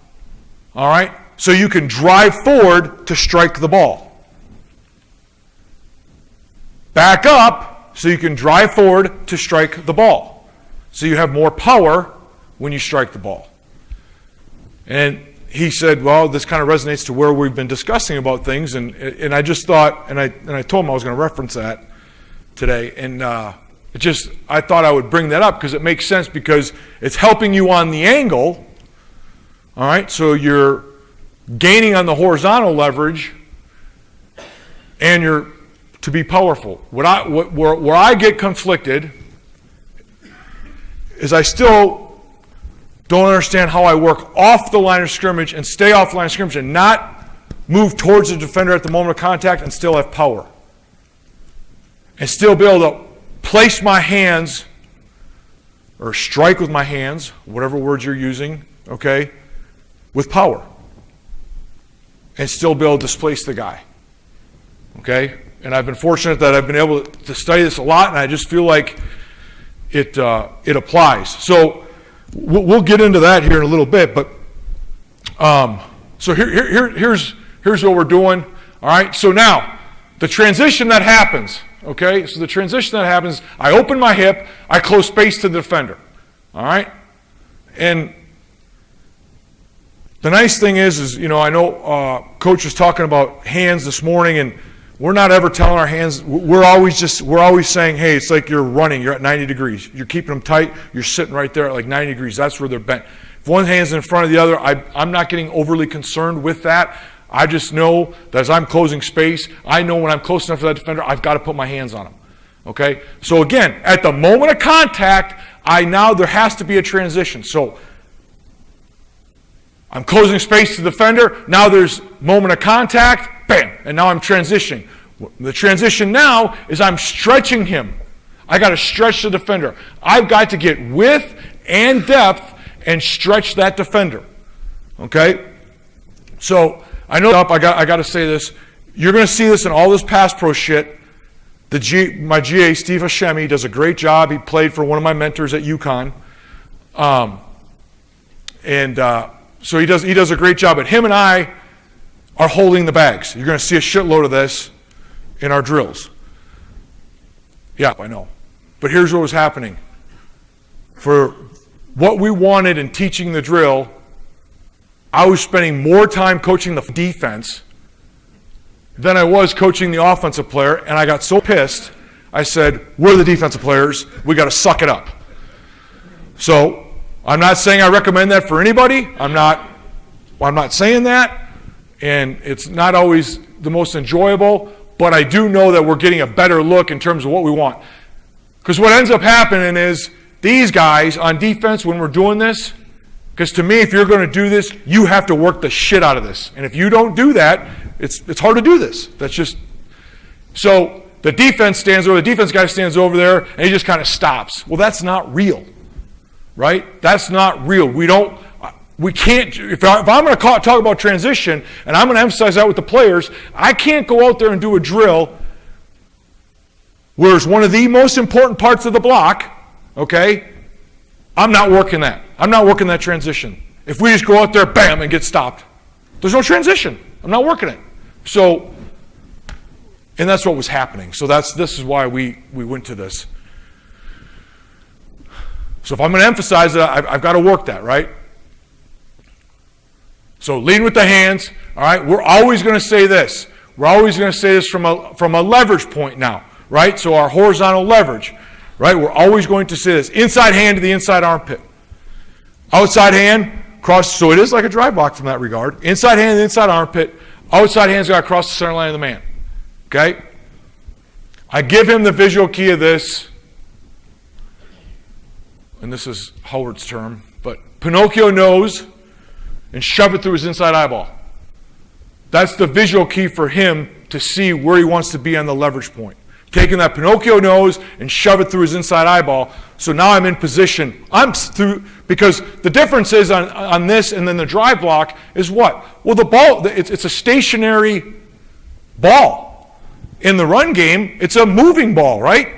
all right, so you can drive forward to strike the ball. Back up so you can drive forward to strike the ball. So you have more power when you strike the ball. And he said, well, this kind of resonates to where we've been discussing about things, and I just thought, and I told him I was going to reference that today, and I thought I would bring that up because it makes sense, because it's helping you on the angle, all right, so you're gaining on the horizontal leverage, and you're to be powerful. Where I get conflicted is I still don't understand how I work off the line of scrimmage and stay off the line of scrimmage and not move towards the defender at the moment of contact and still have power. And still be able to place my hands or strike with my hands, whatever words you're using, okay, with power. And still be able to displace the guy. Okay? And I've been fortunate that I've been able to study this a lot, and I just feel like it applies. So we'll get into that here in a little bit, but so here's what we're doing. All right, so now the transition that happens, okay, so the transition that happens, I open my hip, I close space to the defender. All right, and the nice thing is you know, I know Coach was talking about hands this morning, and we're not ever telling our hands, we're always saying, hey, it's like you're running, you're at 90 degrees. You're keeping them tight, you're sitting right there at like 90 degrees. That's where they're bent. If one hand's in front of the other, I'm not getting overly concerned with that. I just know that as I'm closing space, I know when I'm close enough to that defender, I've got to put my hands on him. Okay? So again, at the moment of contact, there has to be a transition. So I'm closing space to the defender. Now there's moment of contact, bam, and now I'm transitioning. The transition now is I'm stretching him. I got to stretch the defender. I've got to get width and depth and stretch that defender. Okay? So I know I got to say this. You're going to see this in all this pass pro shit. My GA, Steve Hashemi, does a great job. He played for one of my mentors at UConn. So he does a great job. But him and I are holding the bags. You're going to see a shitload of this in our drills. Yeah, I know. But here's what was happening. For what we wanted in teaching the drill, I was spending more time coaching the defense than I was coaching the offensive player, and I got so pissed, I said, we're the defensive players, we got to suck it up. So I'm not saying I recommend that for anybody. I'm not saying that, and it's not always the most enjoyable, but I do know that we're getting a better look in terms of what we want. Because what ends up happening is these guys on defense, when we're doing this, because to me, if you're going to do this, you have to work the shit out of this. And if you don't do that, it's hard to do this. That's just... So the defense guy stands over there, and he just kind of stops. Well, that's not real, right? That's not real. We can't... If I'm going to talk about transition, and I'm going to emphasize that with the players, I can't go out there and do a drill where it's one of the most important parts of the block, okay? I'm not working that. I'm not working that transition. If we just go out there, bam, and get stopped, there's no transition. I'm not working it. So, and that's what was happening. So this is why we went to this. So if I'm going to emphasize it, I've got to work that, right? So lead with the hands, all right? We're always going to say this. We're always going to say this from a leverage point now, right? So our horizontal leverage, right? We're always going to say this. Inside hand to the inside armpit. Outside hand, cross, so it is like a drive block from that regard. Inside hand to the inside armpit. Outside hand's got to cross the center line of the man. Okay? I give him the visual key of this, and this is Howard's term, but Pinocchio nose and shove it through his inside eyeball. That's the visual key for him to see where he wants to be on the leverage point. Taking that Pinocchio nose and shove it through his inside eyeball. So now I'm in position. Because the difference is on this and then the drive block is what? Well, the ball, it's a stationary ball. In the run game, it's a moving ball, right?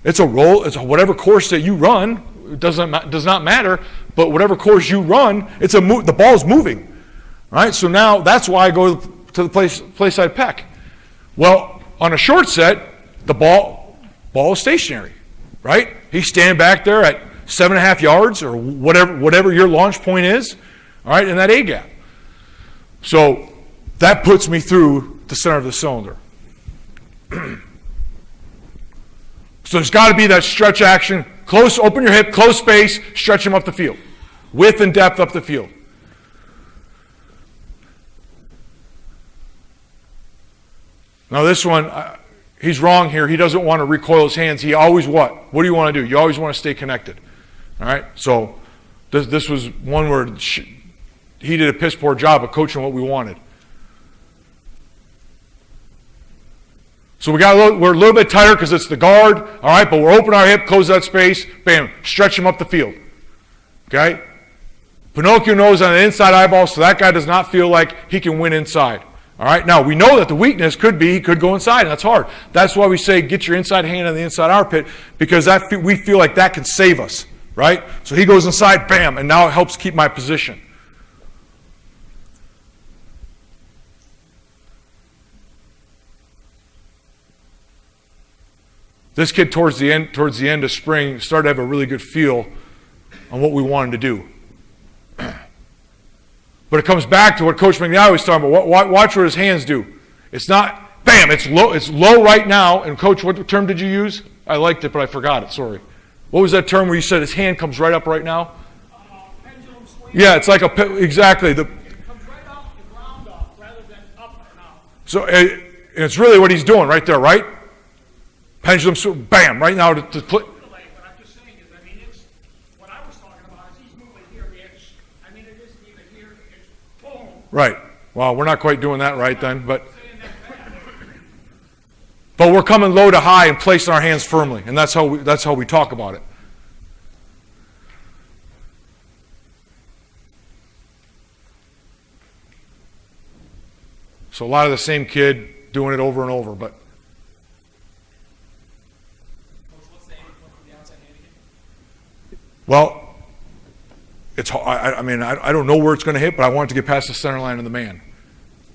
It's a roll, it's whatever course that you run. It does not matter, but whatever course you run, the ball's moving. Right? So now that's why I go to the play side peck. Well, on a short set, the ball is stationary, right? He's standing back there at 7.5 yards or whatever your launch point is, all right, in that A gap. So that puts me through the center of the cylinder. So there's got to be that stretch action. Close, open your hip, close space, stretch him up the field. Width and depth up the field. Now this one, he's wrong here. He doesn't want to recoil his hands. He always what? What do you want to do? You always want to stay connected. All right? So this was one where he did a piss poor job of coaching what we wanted. So we're a little bit tighter because it's the guard. All right? But we're open our hip, close that space, bam, stretch him up the field. Okay? Pinocchio nose on the inside eyeball, so that guy does not feel like he can win inside. All right, now we know that the weakness could be he could go inside, and that's hard. That's why we say get your inside hand on the inside armpit, because we feel like that can save us, right? So he goes inside, bam, and now it helps keep my position. This kid towards the end of spring started to have a really good feel on what we wanted to do. But it comes back to what Coach McNally was talking about. Watch what his hands do. It's not, bam, it's low right now. And Coach, what term did you use? I liked it, but I forgot it, sorry. What was that term where you said his hand comes right up right now? Pendulum swing. Yeah, it's like exactly. It comes right off the ground up rather than up and out. So it's really what he's doing right there, right? Pendulum, bam, right now to play. But I'm just saying is, I mean, it's, what I was talking about is he's moving here, it's, I mean, it isn't even here, it's boom. Right. Well, we're not quite doing that right then, but Saying that we're coming low to high and placing our hands firmly, and that's how we talk about it. So a lot of the same kid doing it over and over, but well, it's. I mean, I don't know where it's going to hit, but I want it to get past the center line of the man.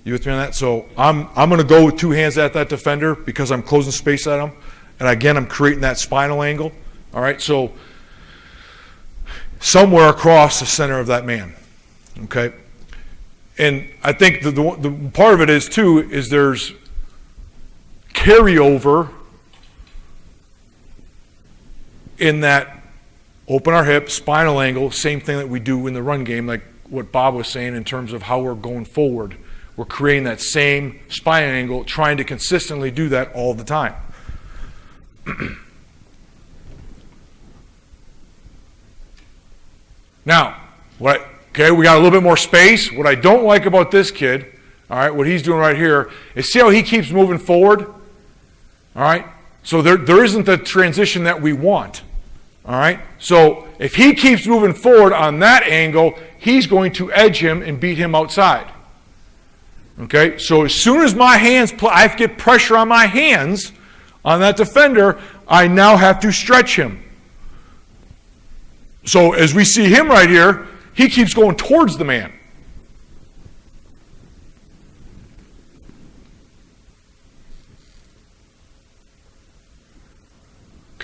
You with me on that? So I'm going to go with two hands at that defender because I'm closing space at him, and again I'm creating that spinal angle. All right, so somewhere across the center of that man. Okay, and I think the part of it is too is there's carryover in that. Open our hip, spinal angle, same thing that we do in the run game, like what Bob was saying in terms of how we're going forward. We're creating that same spine angle, trying to consistently do that all the time. Now, we got a little bit more space. What I don't like about this kid, all right, what he's doing right here, is see how he keeps moving forward? All right? So there isn't the transition that we want. All right? So if he keeps moving forward on that angle, he's going to edge him and beat him outside. Okay? So as soon as my hands, I get pressure on my hands on that defender, I now have to stretch him. So as we see him right here, he keeps going towards the man.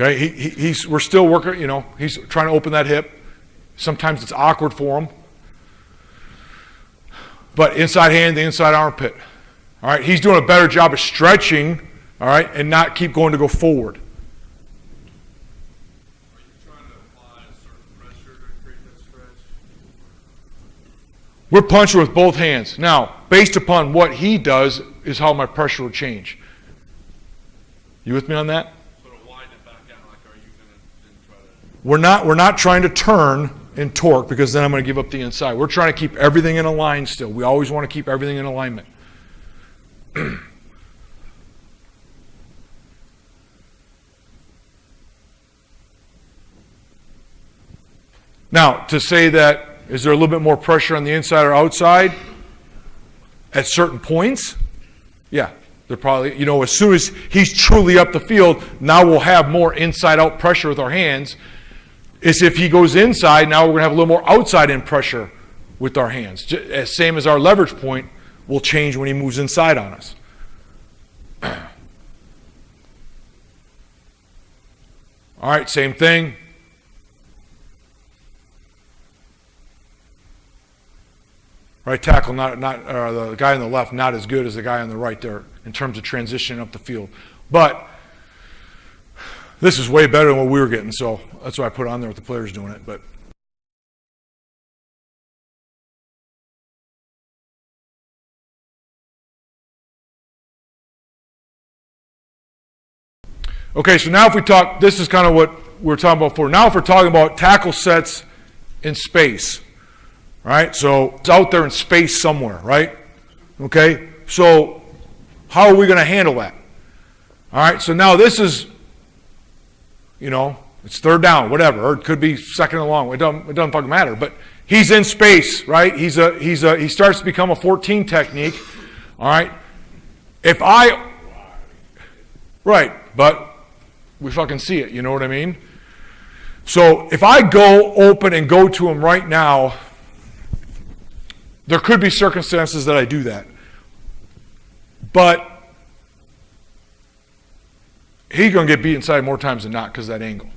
Okay, we're still working, he's trying to open that hip. Sometimes it's awkward for him. But inside hand, the inside armpit. All right, he's doing a better job of stretching, all right, and not keep going to go forward. Are you trying to apply a certain pressure to create that stretch? We're punching with both hands. Now, based upon what he does is how my pressure will change. You with me on that? We're not trying to turn and torque because then I'm going to give up the inside. We're trying to keep everything in a line still. We always want to keep everything in alignment. Now, to say that, is there a little bit more pressure on the inside or outside at certain points? Yeah. They're probably, as soon as he's truly up the field, now we'll have more inside-out pressure with our hands. It's if he goes inside, now we're going to have a little more outside-in pressure with our hands. Same as our leverage point will change when he moves inside on us. All right, same thing. Right tackle, the guy on the left, not as good as the guy on the right there in terms of transitioning up the field. But this is way better than what we were getting, so that's why I put it on there with the players doing it. But okay, so now if we talk, this is kind of what we were talking about before. Now if we're talking about tackle sets in space, right? So it's out there in space somewhere, right? Okay, so how are we going to handle that? All right, so now this is, it's third down, whatever, or it could be second and long. It doesn't fucking matter. But he's in space, right? He starts to become a 14 technique. All right, right, but we fucking see it. You know what I mean? So if I go open and go to him right now, there could be circumstances that I do that. But he's going to get beat inside more times than not because of that angle.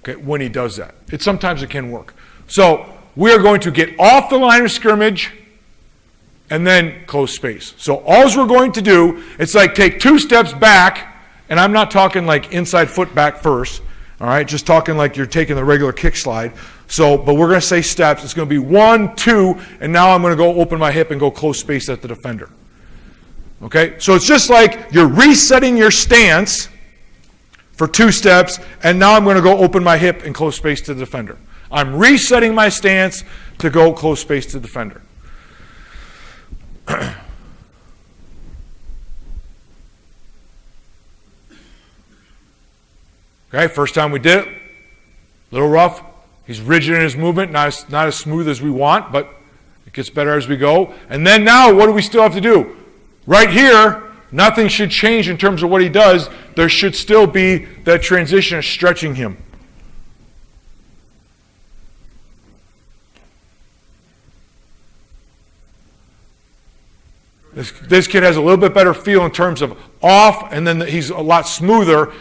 Okay, when he does that. Sometimes it can work. So we are going to get off the line of scrimmage and then close space. So all we're going to do, it's like take 2 steps back, and I'm not talking like inside foot back first. All right, just talking like you're taking the regular kick slide. So, but we're going to say steps. It's going to be 1, 2, and now I'm going to go open my hip and go close space at the defender. Okay, so it's just like you're resetting your stance for 2 steps, and now I'm going to go open my hip and close space to the defender. I'm resetting my stance to go close space to the defender. Okay, first time we did it, a little rough. He's rigid in his movement, not as smooth as we want, but it gets better as we go. And then now, what do we still have to do? Right here, nothing should change in terms of what he does. There should still be that transition of stretching him. This kid has a little bit better feel in terms of off, and then he's a lot smoother,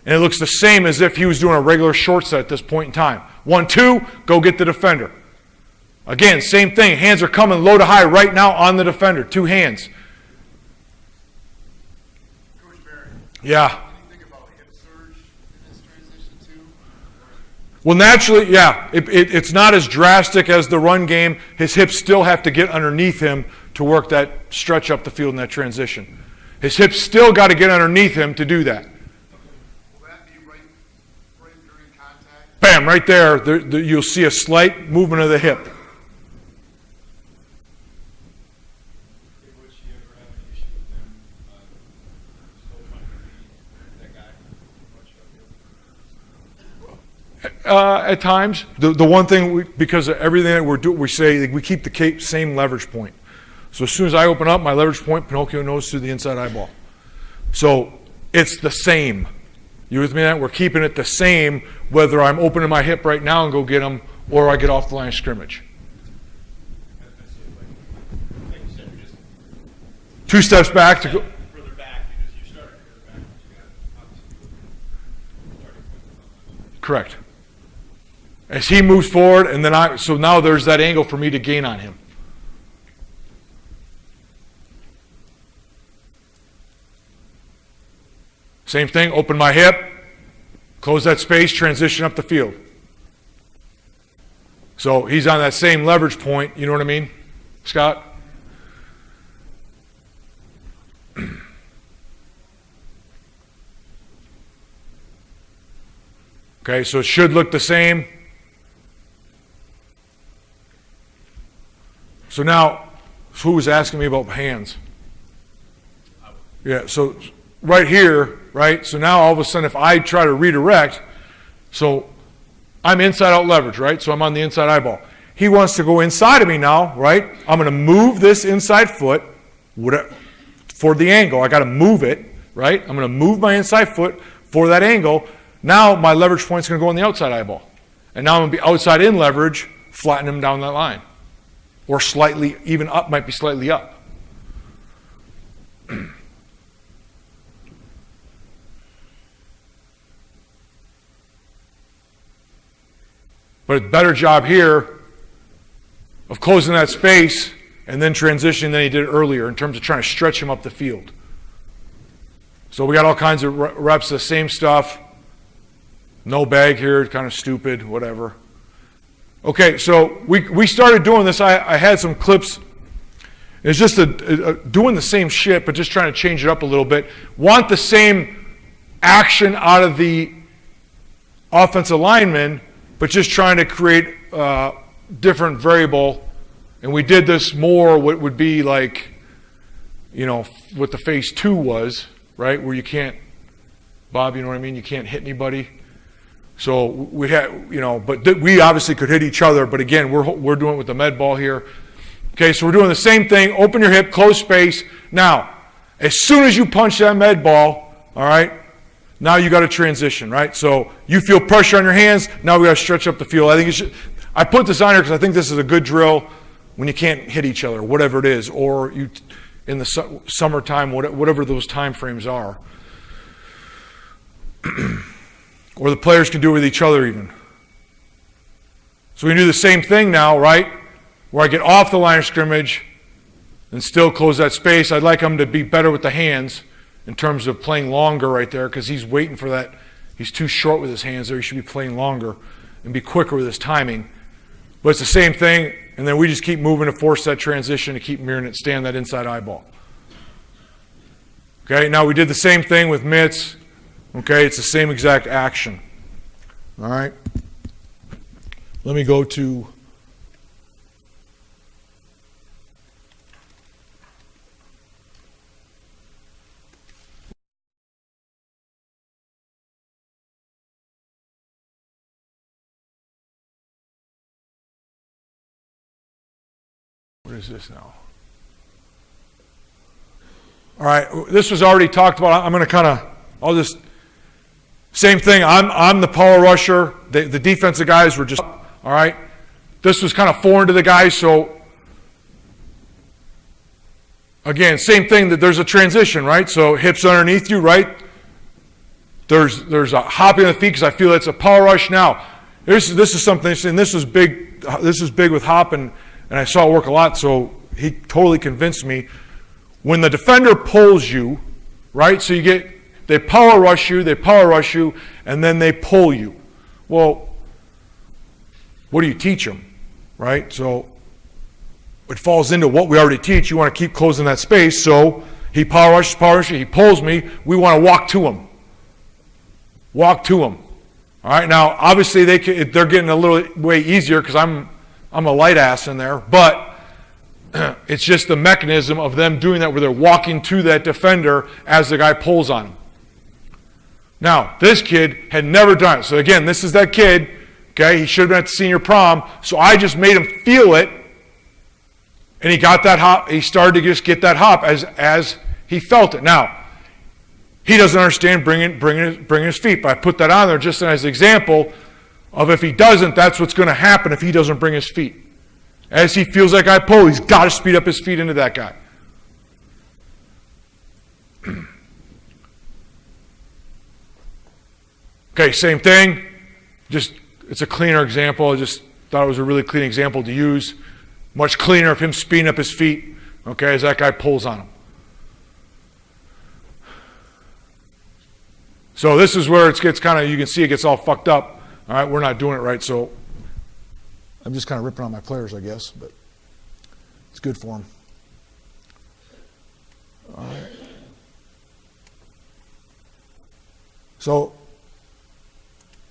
and it looks the same as if he was doing a regular short set at this point in time. 1, 2, go get the defender. Again, same thing. Hands are coming low to high right now on the defender. 2 hands. Coach Barry. Yeah. Anything about hip surge in this transition too? Well, naturally, yeah. It's not as drastic as the run game. His hips still have to get underneath him to work that stretch up the field in that transition. His hips still got to get underneath him to do that. Will that be right during contact? Bam, right there, you'll see a slight movement of the hip. Butch, you ever have an issue with them still trying to beat that guy? At times, the one thing, because of everything that we're doing, we say we keep the same leverage point. So as soon as I open up, my leverage point, Pinocchio knows through the inside eyeball. So it's the same. You with me on that? We're keeping it the same whether I'm opening my hip right now and go get him or I get off the line of scrimmage. Like you said, you're just 2 steps back to go. further back, you started further back, but you got obviously starting quicker. Correct. As he moves forward, and then so now there's that angle for me to gain on him. Same thing, open my hip, close that space, transition up the field. So he's on that same leverage point, you know what I mean, Scott? Okay, so it should look the same. So now, who was asking me about hands? Yeah, so right here, right? So now all of a sudden if I try to redirect, so I'm inside out leverage, right? So I'm on the inside eyeball. He wants to go inside of me now, right? I'm going to move this inside foot for the angle. I got to move it, right? I'm going to move my inside foot for that angle. Now my leverage point's going to go on the outside eyeball. And now I'm going to be outside in leverage, flatten him down that line. Or slightly, even up, might be slightly up. But a better job here of closing that space and then transitioning than he did earlier in terms of trying to stretch him up the field. So we got all kinds of reps, the same stuff. No bag here, kind of stupid, whatever. Okay, so we started doing this. I had some clips. It's just doing the same shit, but just trying to change it up a little bit. Want the same action out of the offensive lineman, but just trying to create a different variable. And we did this more what would be like, you know, what the phase 2 was, right? Where you can't, Bob, you know what I mean? You can't hit anybody. So we had, you know, but we obviously could hit each other. But again, we're doing it with the med ball here. Okay, so we're doing the same thing. Open your hip, close space. Now, as soon as you punch that med ball, all right, now you got to transition, right? So you feel pressure on your hands. Now we got to stretch up the field. I think I put this on here because I think this is a good drill when you can't hit each other, whatever it is, or you in the summertime, whatever those time frames are. Or the players can do it with each other even. So we do the same thing now, right? Where I get off the line of scrimmage and still close that space. I'd like him to be better with the hands in terms of playing longer right there because he's waiting for that He's too short with his hands there. He should be playing longer and be quicker with his timing. But it's the same thing, and then we just keep moving to force that transition to keep mirroring it, stay on that inside eyeball. Okay, now we did the same thing with mitts. Okay, it's the same exact action. All right. Let me go to what is this now? All right, this was already talked about. I'm going to I'll just, same thing. I'm the power rusher. The defensive guys were just, all right. This was kind of foreign to the guys, so again, same thing, that there's a transition, right? So hips underneath you, right? There's a hopping on the feet because I feel it's a power rush. Now, this is something, and this is big. This is big with hopping, and I saw it work a lot. So he totally convinced me. When the defender pulls you, right? So they power rush you, and then they pull you. Well, what do you teach them, right? So it falls into what we already teach. You want to keep closing that space. So he power rushes, he pulls me. We want to walk to him. Walk to him. All right. Now, obviously, they're getting a little way easier because I'm a light ass in there, but it's just the mechanism of them doing that where they're walking to that defender as the guy pulls on him. Now, this kid had never done it. So again, this is that kid, okay? He should have been at the senior prom. So I just made him feel it, and he got that hop. He started to just get that hop as he felt it. Now, he doesn't understand bringing his feet, but I put that on there just as an example of if he doesn't, that's what's going to happen if he doesn't bring his feet. As he feels that guy pull, he's got to speed up his feet into that guy. Okay, same thing. Just, it's a cleaner example. I just thought it was a really clean example to use. Much cleaner of him speeding up his feet, okay, as that guy pulls on him. So this is where it gets kind of, you can see it gets all fucked up. All right, we're not doing it right, so I'm just kind of ripping on my players, I guess, but it's good for them. All right. So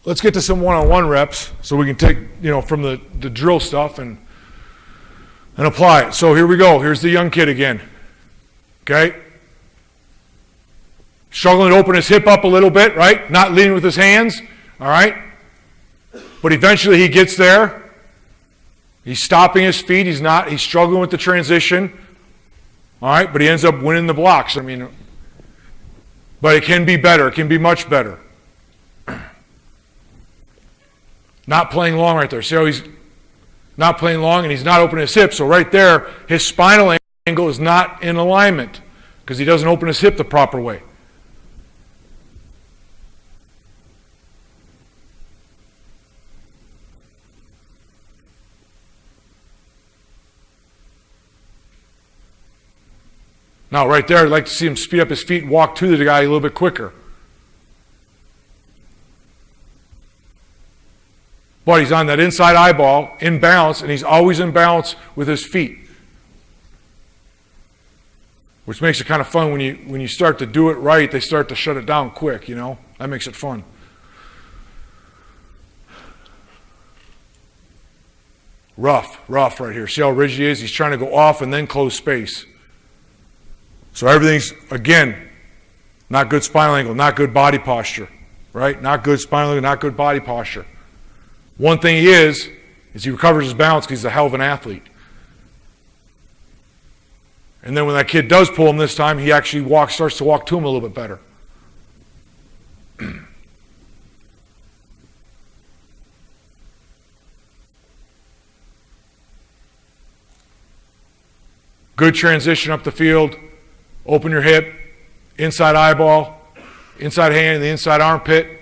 let's get to some one-on-one reps so we can take, from the drill stuff and apply it. So here we go. Here's the young kid again. Okay? Struggling to open his hip up a little bit, right? Not leading with his hands, all right? But eventually he gets there. He's stopping his feet. He's struggling with the transition. All right, but he ends up winning the blocks. But it can be better. It can be much better. Not playing long right there. See how he's not playing long and he's not opening his hips. So right there, his spinal angle is not in alignment because he doesn't open his hip the proper way. Now, right there, I'd like to see him speed up his feet and walk to the guy a little bit quicker. But he's on that inside eyeball, in balance, and he's always in balance with his feet. Which makes it kind of fun when you start to do it right, they start to shut it down quick, That makes it fun. Rough right here. See how rigid he is? He's trying to go off and then close space. So everything's, again, not good spinal angle, not good body posture, right? Not good spinal angle, not good body posture. One thing he is he recovers his balance because he's a hell of an athlete. And then when that kid does pull him this time, he actually starts to walk to him a little bit better. Good transition up the field. Open your hip, inside eyeball, inside hand, and the inside armpit.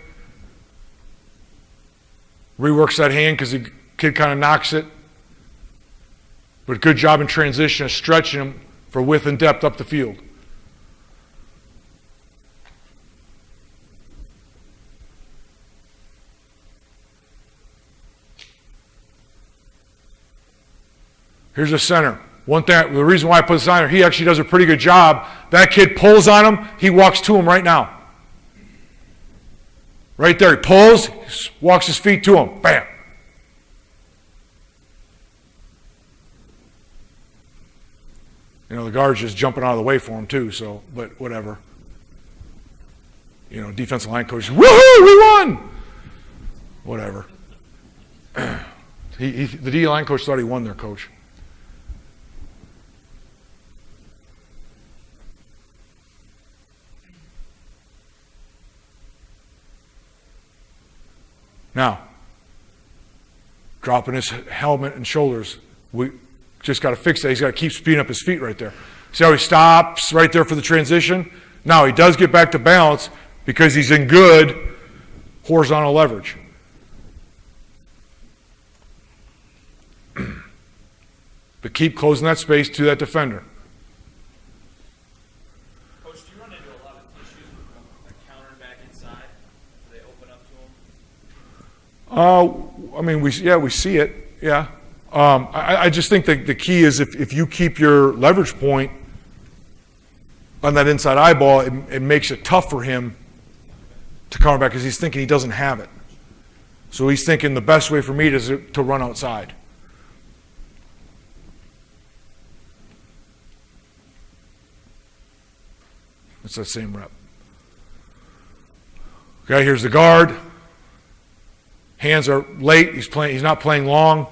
Reworks that hand because the kid kind of knocks it. But good job in transition of stretching him for width and depth up the field. Here's a center. One thing, the reason why I put this on there, he actually does a pretty good job. That kid pulls on him, he walks to him right now. Right there, he pulls, walks his feet to him, bam. You know, the guard's just jumping out of the way for him too, so, but whatever. You know, defensive line coach, woohoo, we won! Whatever. The D-line coach thought he won there, coach. Now, dropping his helmet and shoulders. We just got to fix that. He's got to keep speeding up his feet right there. See how he stops right there for the transition? Now, he does get back to balance because he's in good horizontal leverage. But keep closing that space to that defender. Coach, do you run into a lot of issues with them like countering back inside? Do they open up to them? I mean, we see it. Yeah. I just think that the key is if you keep your leverage point on that inside eyeball, it makes it tough for him to counter back because he's thinking he doesn't have it. So he's thinking the best way for me is to run outside. It's that same rep. Okay, here's the guard. Hands are late. He's not playing long.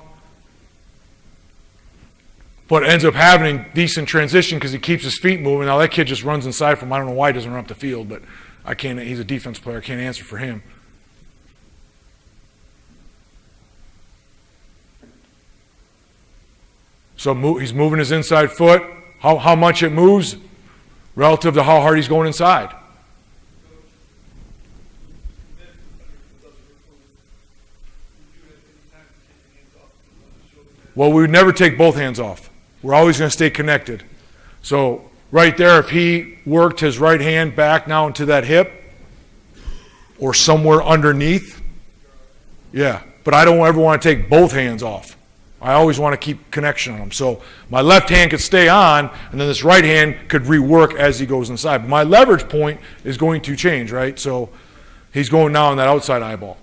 But ends up having decent transition because he keeps his feet moving. Now that kid just runs inside from, I don't know why he doesn't run up the field, but he's a defense player. I can't answer for him. So he's moving his inside foot. How much it moves relative to how hard he's going inside. Well, we would never take both hands off. We're always going to stay connected. So right there, if he worked his right hand back now into that hip or somewhere underneath, yeah. But I don't ever want to take both hands off. I always want to keep connection on them. So my left hand could stay on, and then this right hand could rework as he goes inside. But my leverage point is going to change, right? So he's going now on that outside eyeball.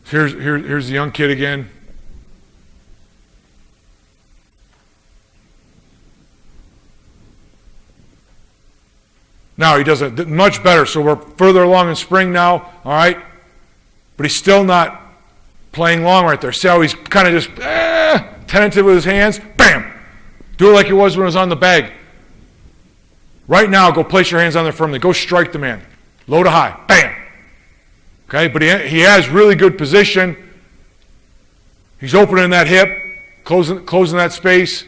Here's the young kid again. Now he does it much better. So we're further along in spring now, all right? But he's still not playing long right there. See how he's kind of just tentative with his hands? Bam! Do it like it was when it was on the bag. Right now, go place your hands on there firmly. Go strike the man. Low to high. Bam! Okay, but he has really good position. He's opening that hip, closing that space.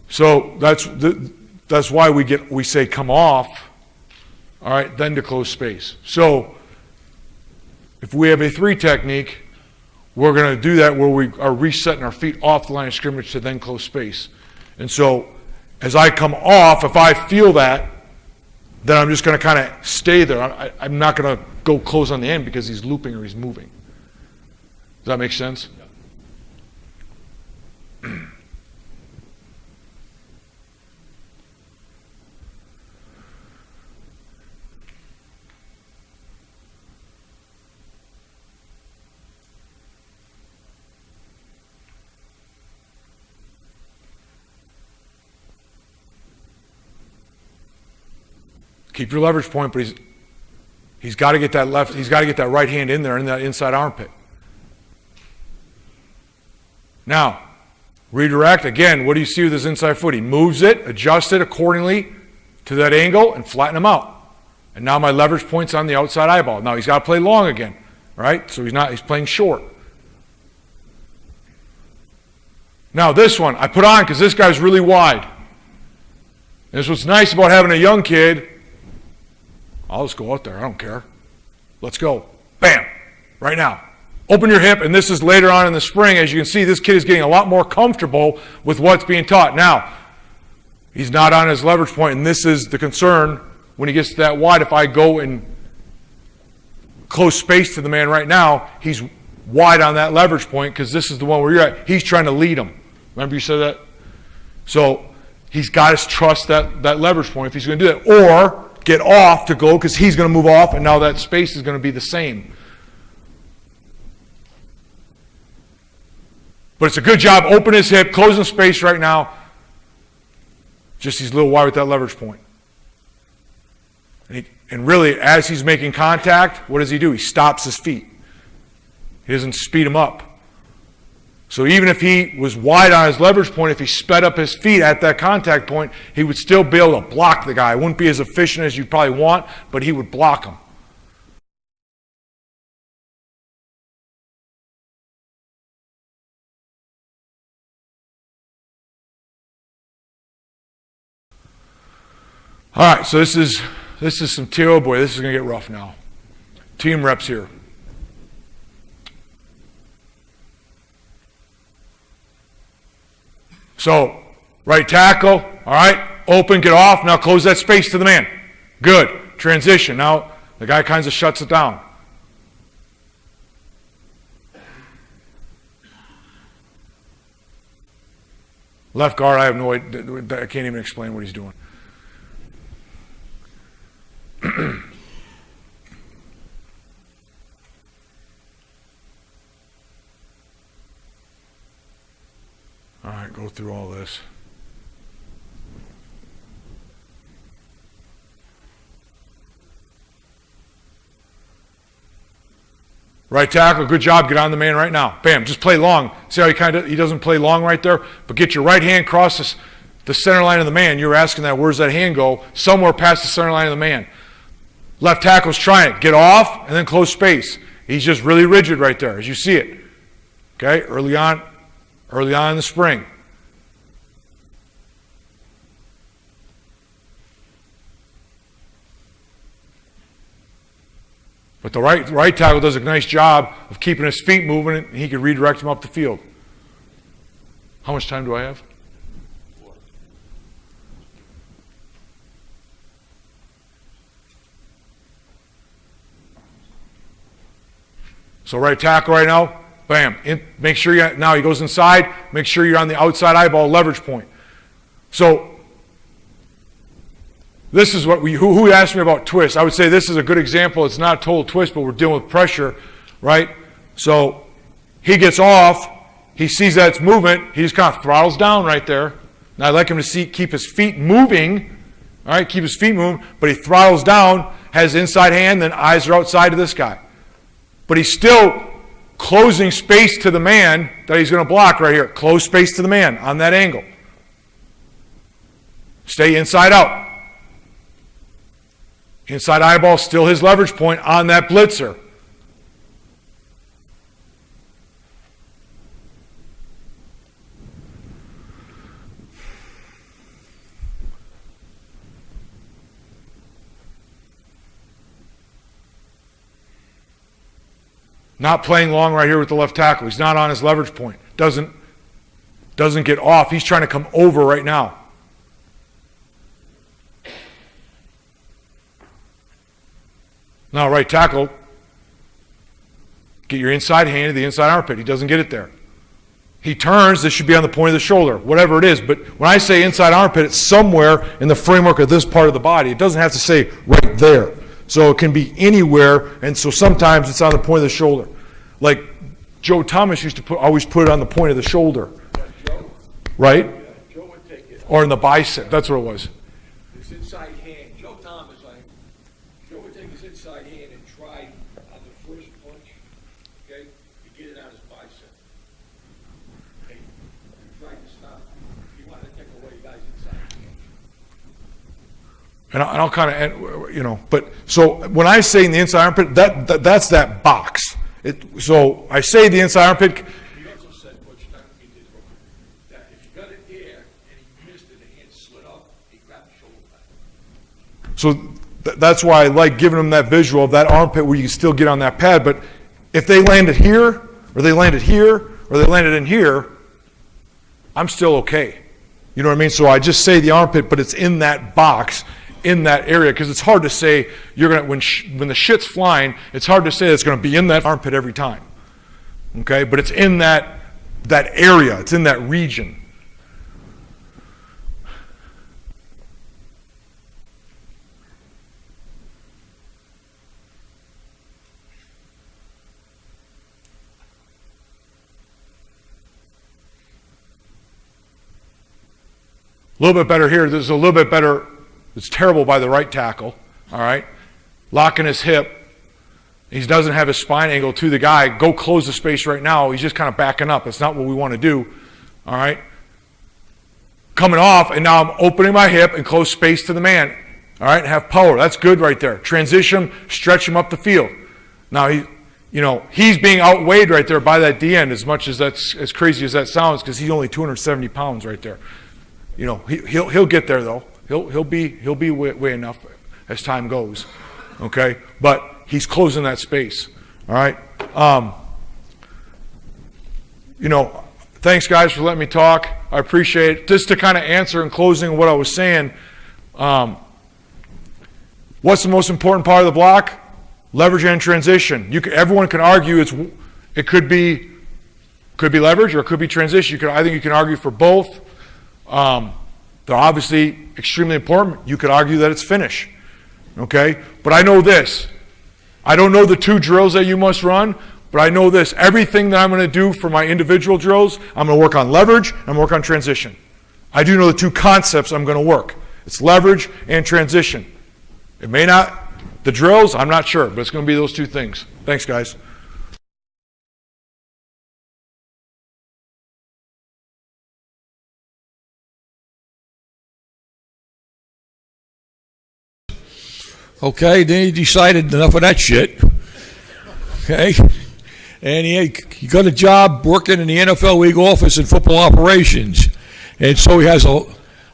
So that's why we say come off, all right, then to close space. So if we have a 3 technique, we're going to do that where we are resetting our feet off the line of scrimmage to then close space. And so as I come off, if I feel that, then I'm just going to kind of stay there. I'm not going to go close on the end because he's looping or he's moving. Does that make sense? Yeah. Keep your leverage point, but he's got to get that right hand in there in that inside armpit. Now, redirect again. What do you see with his inside foot? He moves it, adjusts it accordingly to that angle, and flatten him out. And now my leverage point's on the outside eyeball. Now he's got to play long again, right? So he's playing short. Now this one I put on because this guy's really wide. And this is what's nice about having a young kid. I'll just go out there. I don't care. Let's go. Bam. Right now. Open your hip, and this is later on in the spring. As you can see, this kid is getting a lot more comfortable with what's being taught. Now, he's not on his leverage point, and this is the concern when he gets to that wide. If I go in close space to the man right now, he's wide on that leverage point because this is the one where you're at. He's trying to lead him. Remember you said that? So he's got to trust that leverage point if he's going to do that. Or get off to go because he's going to move off, and now that space is going to be the same. But it's a good job. Open his hip, closing space right now. Just he's a little wide with that leverage point. And really, as he's making contact, what does he do? He stops his feet. He doesn't speed him up. So even if he was wide on his leverage point, if he sped up his feet at that contact point, he would still be able to block the guy. It wouldn't be as efficient as you'd probably want, but he would block him. All right, so this is some oh boy, this is going to get rough now. Team reps here. So, right tackle, all right, open, get off, now close that space to the man. Good. Transition. Now, the guy kind of shuts it down. Left guard, I have no idea, I can't even explain what he's doing. All right, go through all this. Right tackle, good job. Get on the man right now. Bam, just play long. See how he doesn't play long right there? But get your right hand across the center line of the man. You're asking that, where's that hand go? Somewhere past the center line of the man. Left tackle's trying it. Get off and then close space. He's just really rigid right there as you see it. Okay, early on in the spring. But the right tackle does a nice job of keeping his feet moving, and he can redirect him up the field. How much time do I have? So right tackle right now, bam. Make sure now he goes inside. Make sure you're on the outside eyeball leverage point. So this is what who asked me about twist. I would say this is a good example. It's not a total twist, but we're dealing with pressure, right? So he gets off. He sees that it's movement. He just kind of throttles down right there. Now I'd like him to keep his feet moving. All right, keep his feet moving, but he throttles down, has inside hand, then eyes are outside of this guy. But he's still closing space to the man that he's going to block right here. Close space to the man on that angle. Stay inside out. Inside eyeball, still his leverage point on that blitzer. Not playing long right here with the left tackle. He's not on his leverage point. Doesn't get off. He's trying to come over right now. Now, right tackle, get your inside hand to the inside armpit. He doesn't get it there. He turns. This should be on the point of the shoulder, whatever it is. But when I say inside armpit, it's somewhere in the framework of this part of the body. It doesn't have to say right there. So it can be anywhere, and so sometimes it's on the point of the shoulder. Like Joe Thomas used to always put it on the point of the shoulder. Joe, Right? Joe would take it. Or in the bicep. That's what it was. His inside hand, Joe Thomas, Joe would take his inside hand and try on the first punch, okay, to get it on his bicep. Okay, he tried to stop. He wanted to take away the guy's inside hand. And I'll kind of, but so when I say in the inside armpit, that's that box. So I say the inside armpit. He also said, Butch, he did, that if you got it there and he missed it, the hand slid up, he grabbed the shoulder back. So that's why I like giving them that visual of that armpit where you can still get on that pad. But If they landed here, or they landed here, or they landed in here, I'm still okay. You know what I mean? So I just say the armpit, but it's in that box, in that area, because it's hard to say you're gonna when the shit's flying. It's hard to say it's going to be in that armpit every time. Okay, but it's in that area. It's in that region. A little bit better here. This is a little bit better. It's terrible by the right tackle. All right. Locking his hip. He doesn't have his spine angle to the guy. Go close the space right now. He's just kind of backing up. That's not what we want to do. All right. Coming off, and now I'm opening my hip and close space to the man. All right. And have power. That's good right there. Transition, stretch him up the field. Now he's being outweighed right there by that D end, as much as that's as crazy as that sounds, because he's only 270 pounds right there. He'll get there though. He'll be way enough as time goes. Okay, but he's closing that space. All right. Thanks guys for letting me talk. I appreciate it. Just to kind of answer in closing what I was saying. What's the most important part of the block? Leverage and transition. Everyone can argue it could be leverage or it could be transition. I think you can argue for both. They're obviously extremely important. You could argue that it's finish. Okay? But I know this. I don't know the 2 drills that you must run, but I know this. Everything that I'm going to do for my individual drills, I'm going to work on leverage and work on transition. I do know the 2 concepts I'm going to work. It's leverage and transition. It may not, the drills, I'm not sure, but it's going to be those 2 things. Thanks, guys. Okay, then he decided enough of that shit. Okay, and he got a job working in the NFL league office in football operations, and so he has a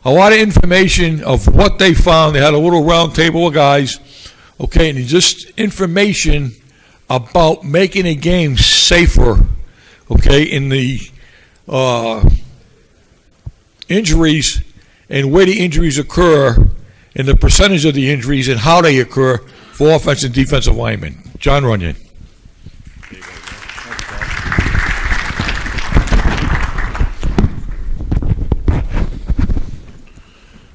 lot of information of what they found. They had a little round table of guys, okay, and just information about making a game safer, okay, in the injuries and where the injuries occur, and the percentage of the injuries and how they occur for offensive and defensive linemen. John Runyon.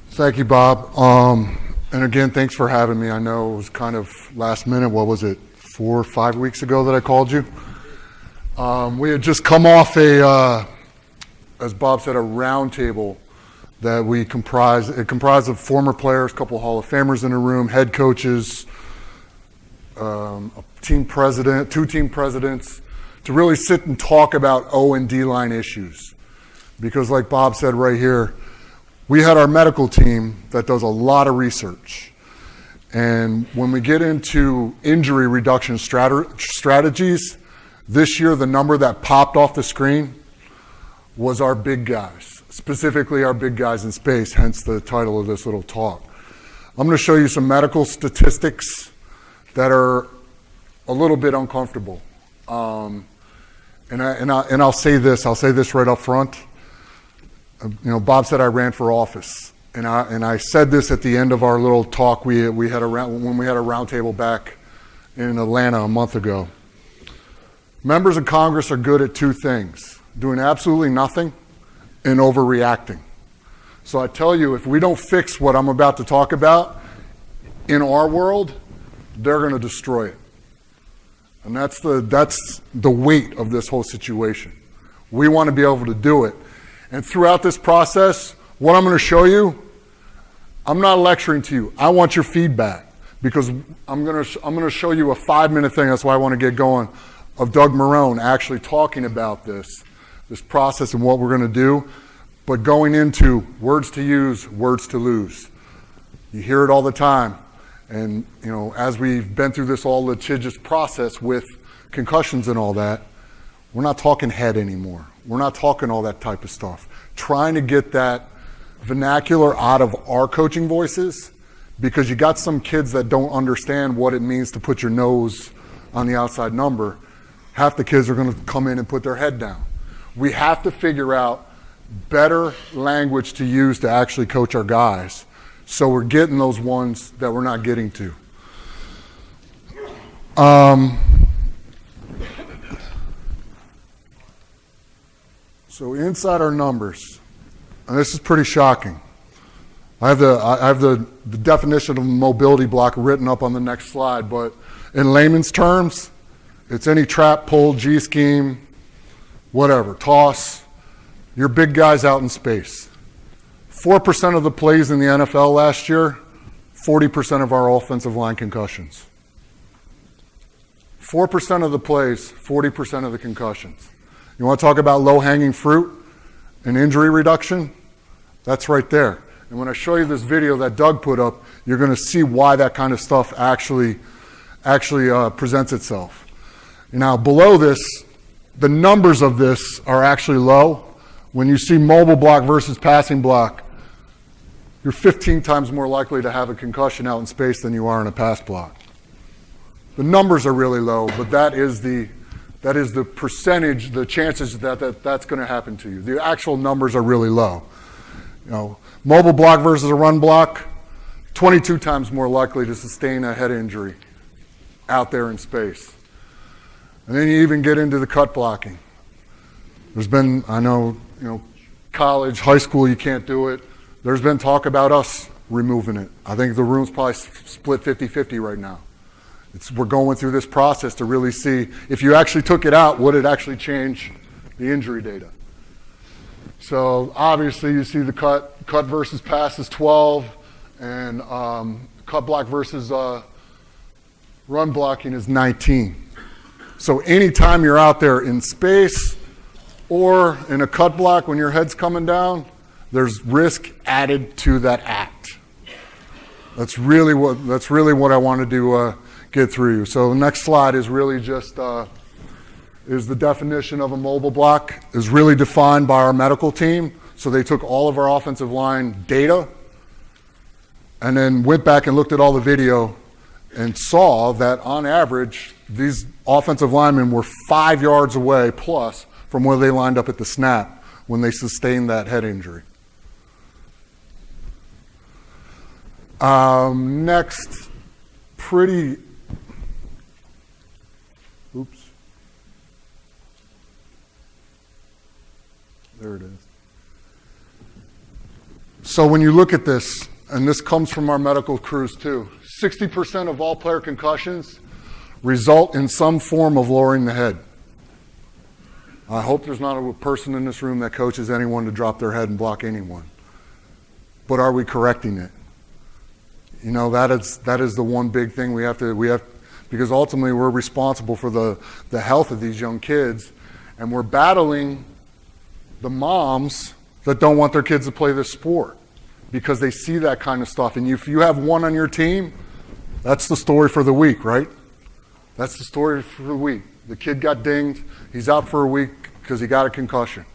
Thank you, Bob. And again, thanks for having me. I know it was kind of last minute. What was it, 4 or 5 weeks ago that I called you? We had just come off as Bob said, a round table that it comprised of former players, a couple of Hall of Famers in the room, head coaches, a team president, 2 team presidents, to really sit and talk about O and D line issues. Because like Bob said right here, we had our medical team that does a lot of research. And when we get into injury reduction strategies, this year the number that popped off the screen was our big guys, specifically our big guys in space, hence the title of this little talk. I'm going to show you some medical statistics that are a little bit uncomfortable. And I'll say this right up front. Bob said I ran for office, and I said this at the end of our little talk we had when we had a roundtable back in Atlanta a month ago. Members of Congress are good at 2 things: doing absolutely nothing and overreacting. So I tell you, if we don't fix what I'm about to talk about in our world, they're going to destroy it. And that's the weight of this whole situation. We want to be able to do it. And throughout this process, what I'm going to show you, I'm not lecturing to you. I want your feedback, because I'm going to show you a 5-minute thing. That's why I want to get going, of Doug Marrone actually talking about this process and what we're going to do, but going into words to use, words to lose. You hear it all the time. And as we've been through this all litigious process with concussions and all that, we're not talking head anymore. We're not talking all that type of stuff. Trying to get that vernacular out of our coaching voices, because you got some kids that don't understand what it means to put your nose on the outside number. half the kids are going to come in and put their head down. We have to figure out better language to use to actually coach our guys, so we're getting those ones that we're not getting to. So inside our numbers, and this is pretty shocking. I have the definition of a mobility block written up on the next slide, but in layman's terms, it's any trap, pull, G-scheme, whatever, toss, your big guys out in space. 4% of the plays in the NFL last year, 40% of our offensive line concussions. 4% of the plays, 40% of the concussions. You want to talk about low-hanging fruit and injury reduction? That's right there. And when I show you this video that Doug put up, you're going to see why that kind of stuff actually presents itself. Now, below this, the numbers of this are actually low. When you see mobile block versus passing block, you're 15 times more likely to have a concussion out in space than you are in a pass block. The numbers are really low, but that is the percentage, the chances that's going to happen to you. The actual numbers are really low. You know, mobile block versus a run block, 22 times more likely to sustain a head injury out there in space. And then you even get into the cut blocking. There's been, I know, college, high school, you can't do it. There's been talk about us removing it. I think the room's probably split 50-50 right now. We're going through this process to really see if you actually took it out, would it actually change the injury data? So obviously you see the cut versus pass is 12, and cut block versus run blocking is 19. So anytime you're out there in space or in a cut block when your head's coming down, there's risk added to that act. That's really what I wanted to get through you. So the next slide is really just is the definition of a mobile block is really defined by our medical team. So they took all of our offensive line data and then went back and looked at all the video and saw that on average, these offensive linemen were 5 yards away plus from where they lined up at the snap when they sustained that head injury. Next, there it is. So when you look at this, and this comes from our medical crews too, 60% of all player concussions result in some form of lowering the head. I hope there's not a person in this room that coaches anyone to drop their head and block anyone. But are we correcting it? That is the one big thing we have because ultimately we're responsible for the health of these young kids, and we're battling the moms that don't want their kids to play this sport because they see that kind of stuff. And if you have one on your team, that's the story for the week, right? That's the story for the week. The kid got dinged. He's out for a week because he got a concussion.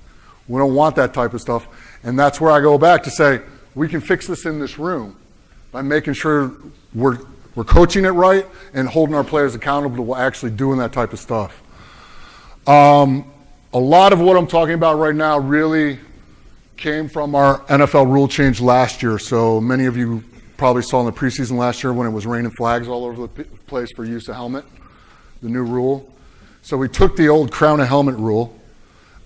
We don't want that type of stuff. And that's where I go back to say, we can fix this in this room by making sure we're coaching it right and holding our players accountable to actually doing that type of stuff. A lot of what I'm talking about right now really came from our NFL rule change last year. So many of you probably saw in the preseason last year when it was raining flags all over the place for use of helmet, the new rule. So we took the old crown of helmet rule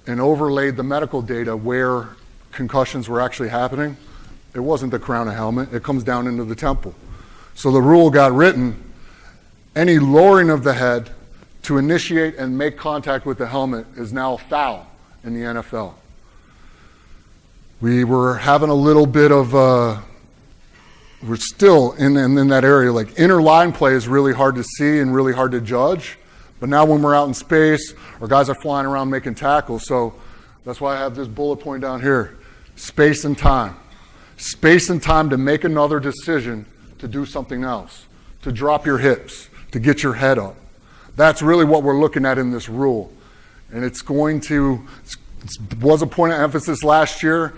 and overlaid the medical data where concussions were actually happening. It wasn't the crown of helmet, it comes down into the temple. So the rule got written, any lowering of the head to initiate and make contact with the helmet is now a foul in the NFL. We were having a little bit of, we're still in that area, like inner line play is really hard to see and really hard to judge. But now when we're out in space, our guys are flying around making tackles. So that's why I have this bullet point down here, space and time. Space and time to make another decision to do something else, to drop your hips, to get your head up. That's really what we're looking at in this rule. And it was a point of emphasis last year.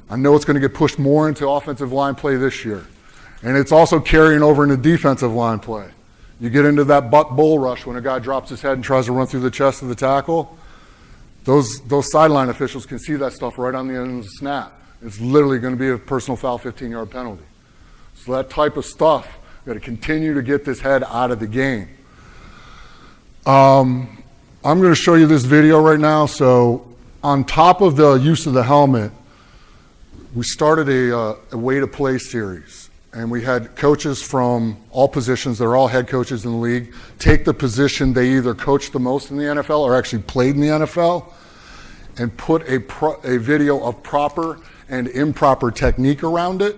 I know it's going to get pushed more into offensive line play this year. And it's also carrying over into defensive line play. You get into that butt bull rush when a guy drops his head and tries to run through the chest of the tackle. Those sideline officials can see that stuff right on the end of the snap. It's literally going to be a personal foul 15-yard penalty. So that type of stuff, got to continue to get this head out of the game. I'm going to show you this video right now. So on top of the use of the helmet, we started a way to play series. And we had coaches from all positions, they're all head coaches in the league, take the position they either coached the most in the NFL or actually played in the NFL, and put a video of proper and improper technique around it.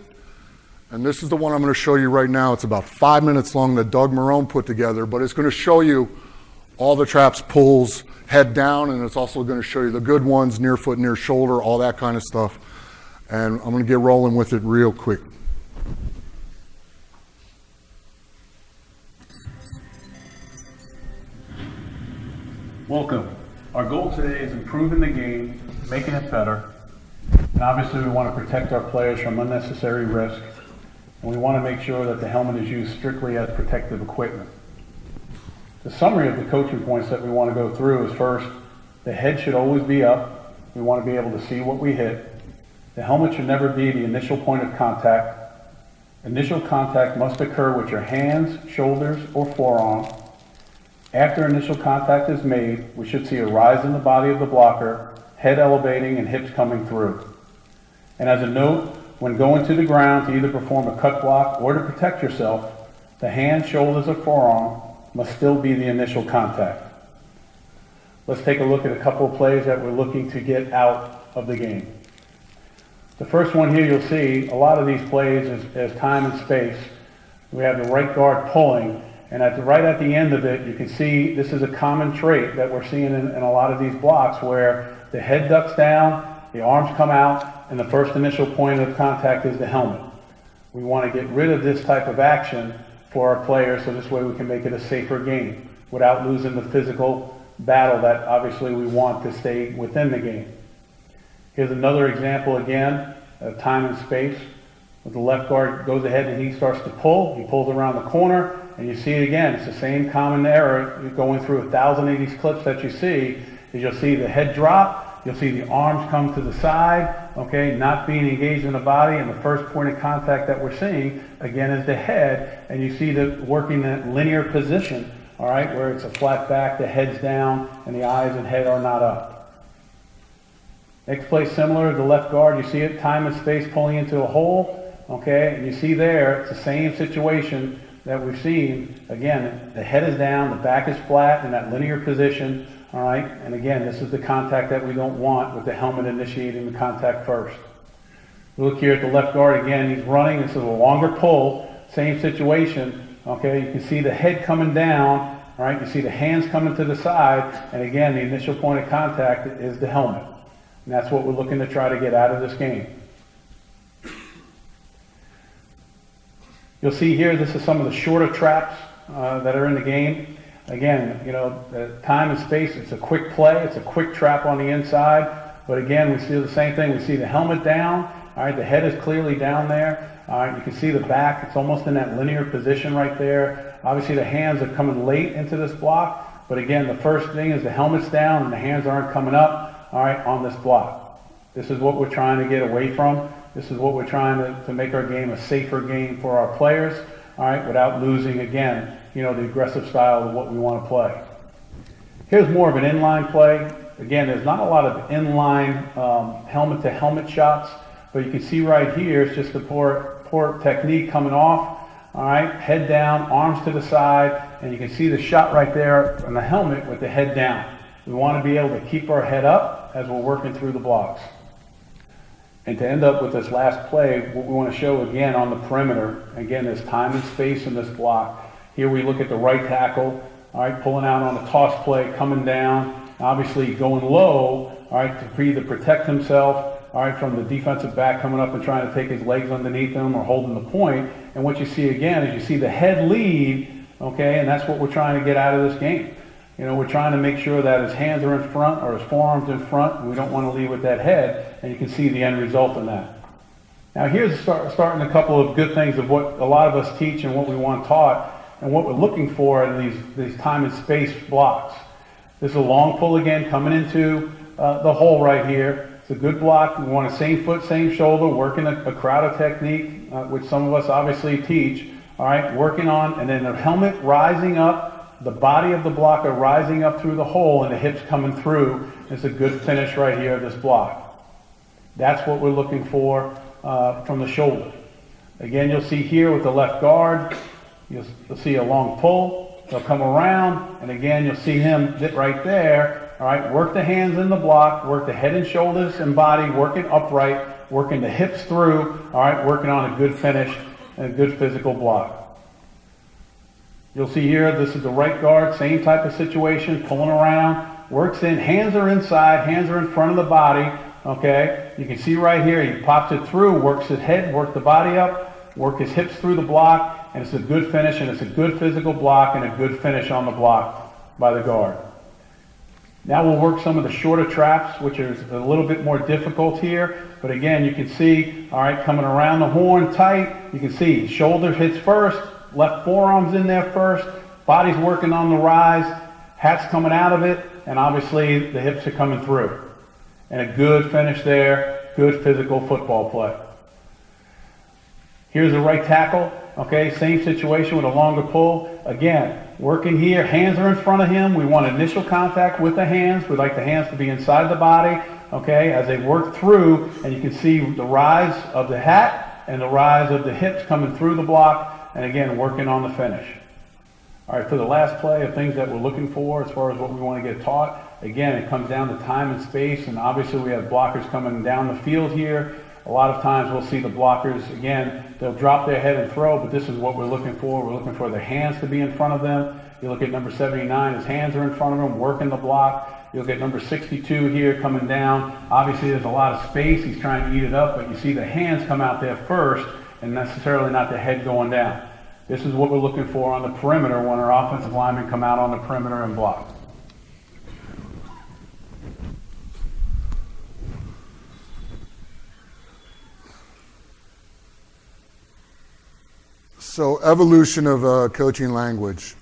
And this is the one I'm going to show you right now. It's about 5 minutes long that Doug Marone put together, but it's going to show you all the traps, pulls, head down, and it's also going to show you the good ones, near foot, near shoulder, all that kind of stuff. And I'm going to get rolling with it real quick. Welcome. Our goal today is improving the game, making it better, and obviously we want to protect our players from unnecessary risk, and we want to make sure that the helmet is used strictly as protective equipment. The summary of the coaching points that we want to go through is first, the head should always be up. We want to be able to see what we hit. The helmet should never be the initial point of contact. Initial contact must occur with your hands, shoulders, or forearm. After initial contact is made, we should see a rise in the body of the blocker, head elevating and hips coming through. And as a note, when going to the ground to either perform a cut block or to protect yourself, the hands, shoulders, or forearm must still be the initial contact. Let's take a look at a couple of plays that we're looking to get out of the game. The first one here, you'll see a lot of these plays as time and space. We have the right guard pulling, and right at the end of it, you can see this is a common trait that we're seeing in a lot of these blocks where the head ducks down, the arms come out, and the first initial point of contact is the helmet. We want to get rid of this type of action for our players so this way we can make it a safer game without losing the physical battle that obviously we want to stay within the game. Here's another example again of time and space. The left guard goes ahead and he starts to pull. He pulls around the corner, and you see it again. It's the same common error. You're going through 1,000 of these clips that you see, is you'll see the head drop, you'll see the arms come to the side, okay, not being engaged in the body, and the first point of contact that we're seeing, again, is the head, and you see the working that linear position, all right, where it's a flat back, the head's down, and the eyes and head are not up. Next play similar, the left guard, you see it, time and space pulling into a hole, okay, and you see there, it's the same situation that we've seen. Again, the head is down, the back is flat in that linear position, all right, and again, this is the contact that we don't want with the helmet initiating the contact first. Look here at the left guard again, he's running, this is a longer pull, same situation, okay, you can see the head coming down, all right, you see the hands coming to the side, and again, the initial point of contact is the helmet. And that's what we're looking to try to get out of this game. You'll see here, this is some of the shorter traps that are in the game. Again, you know, the time and space, it's a quick play, it's a quick trap on the inside. But again, we see the same thing. We see the helmet down, all right, the head is clearly down there. All right, you can see the back, it's almost in that linear position right there. Obviously the hands are coming late into this block. But again, the first thing is the helmet's down and the hands aren't coming up, all right, on this block. This is what we're trying to get away from. This is what we're trying to make our game a safer game for our players, all right, without losing, again, you know, the aggressive style of what we want to play. Here's more of an inline play. Again, there's not a lot of inline helmet-to-helmet shots, but you can see right here, it's just a poor technique coming off, all right, head down, arms to the side, and you can see the shot right there on the helmet with the head down. We want to be able to keep our head up as we're working through the blocks. And to end up with this last play, what we want to show again on the perimeter, again, there's time and space in this block. Here we look at the right tackle, all right, pulling out on a toss play, coming down, obviously going low, all right, to either protect himself, all right, from the defensive back coming up and trying to take his legs underneath him or holding the point. And what you see again is you see the head lead, okay, and that's what we're trying to get out of this game. You know, we're trying to make sure that his hands are in front or his forearms in front, and we don't want to lead with that head, and you can see the end result in that. Now here's starting a couple of good things of what a lot of us teach and what we want taught. And what we're looking for are these time and space blocks. This is a long pull again, coming into the hole right here. It's a good block. We want a same foot, same shoulder, working a crowded technique, which some of us obviously teach. All right, working on, and then the helmet rising up, the body of the blocker rising up through the hole, and the hips coming through. It's a good finish right here of this block. That's what we're looking for from the shoulder. Again, you'll see here with the left guard, you'll see a long pull. He'll come around, and again, you'll see him right there. All right, work the hands in the block, work the head and shoulders and body, working upright, working the hips through. All right, working on a good finish and a good physical block. You'll see here, this is the right guard, same type of situation, pulling around, works in, hands are inside, hands are in front of the body, okay? You can see right here, he pops it through, works his head, works the body up, work his hips through the block, and it's a good finish, and it's a good physical block, and a good finish on the block by the guard. Now we'll work some of the shorter traps, which is a little bit more difficult here. But again, you can see, all right, coming around the horn tight, you can see shoulder hits first, left forearm's in there first, body's working on the rise, hat's coming out of it, and obviously the hips are coming through. And a good finish there, good physical football play. Here's the right tackle, okay, same situation with a longer pull. Again, working here, hands are in front of him. We want initial contact with the hands. We'd like the hands to be inside the body, okay, as they work through, and you can see the rise of the hat and the rise of the hips coming through the block, and again, working on the finish. All right, for the last play of things that we're looking for as far as what we want to get taught, again, it comes down to time and space, and obviously we have blockers coming down the field here. A lot of times we'll see the blockers, again, they'll drop their head and throw, but this is what we're looking for. We're looking for their hands to be in front of them. You look at number 79, his hands are in front of him, working the block. You look at number 62 here coming down. Obviously there's a lot of space. He's trying to eat it up, but you see the hands come out there first and necessarily not the head going down. This is what we're looking for on the perimeter when our offensive linemen come out on the perimeter and block. So evolution of coaching language.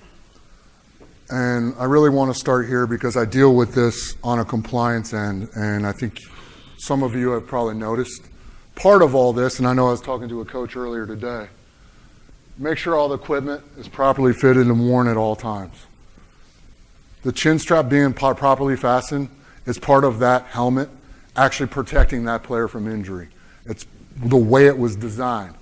And I really want to start here because I deal with this on a compliance end, and I think some of you have probably noticed part of all this, and I know I was talking to a coach earlier today, make sure all the equipment is properly fitted and worn at all times. The chin strap being properly fastened is part of that helmet actually protecting that player from injury. It's the way it was designed.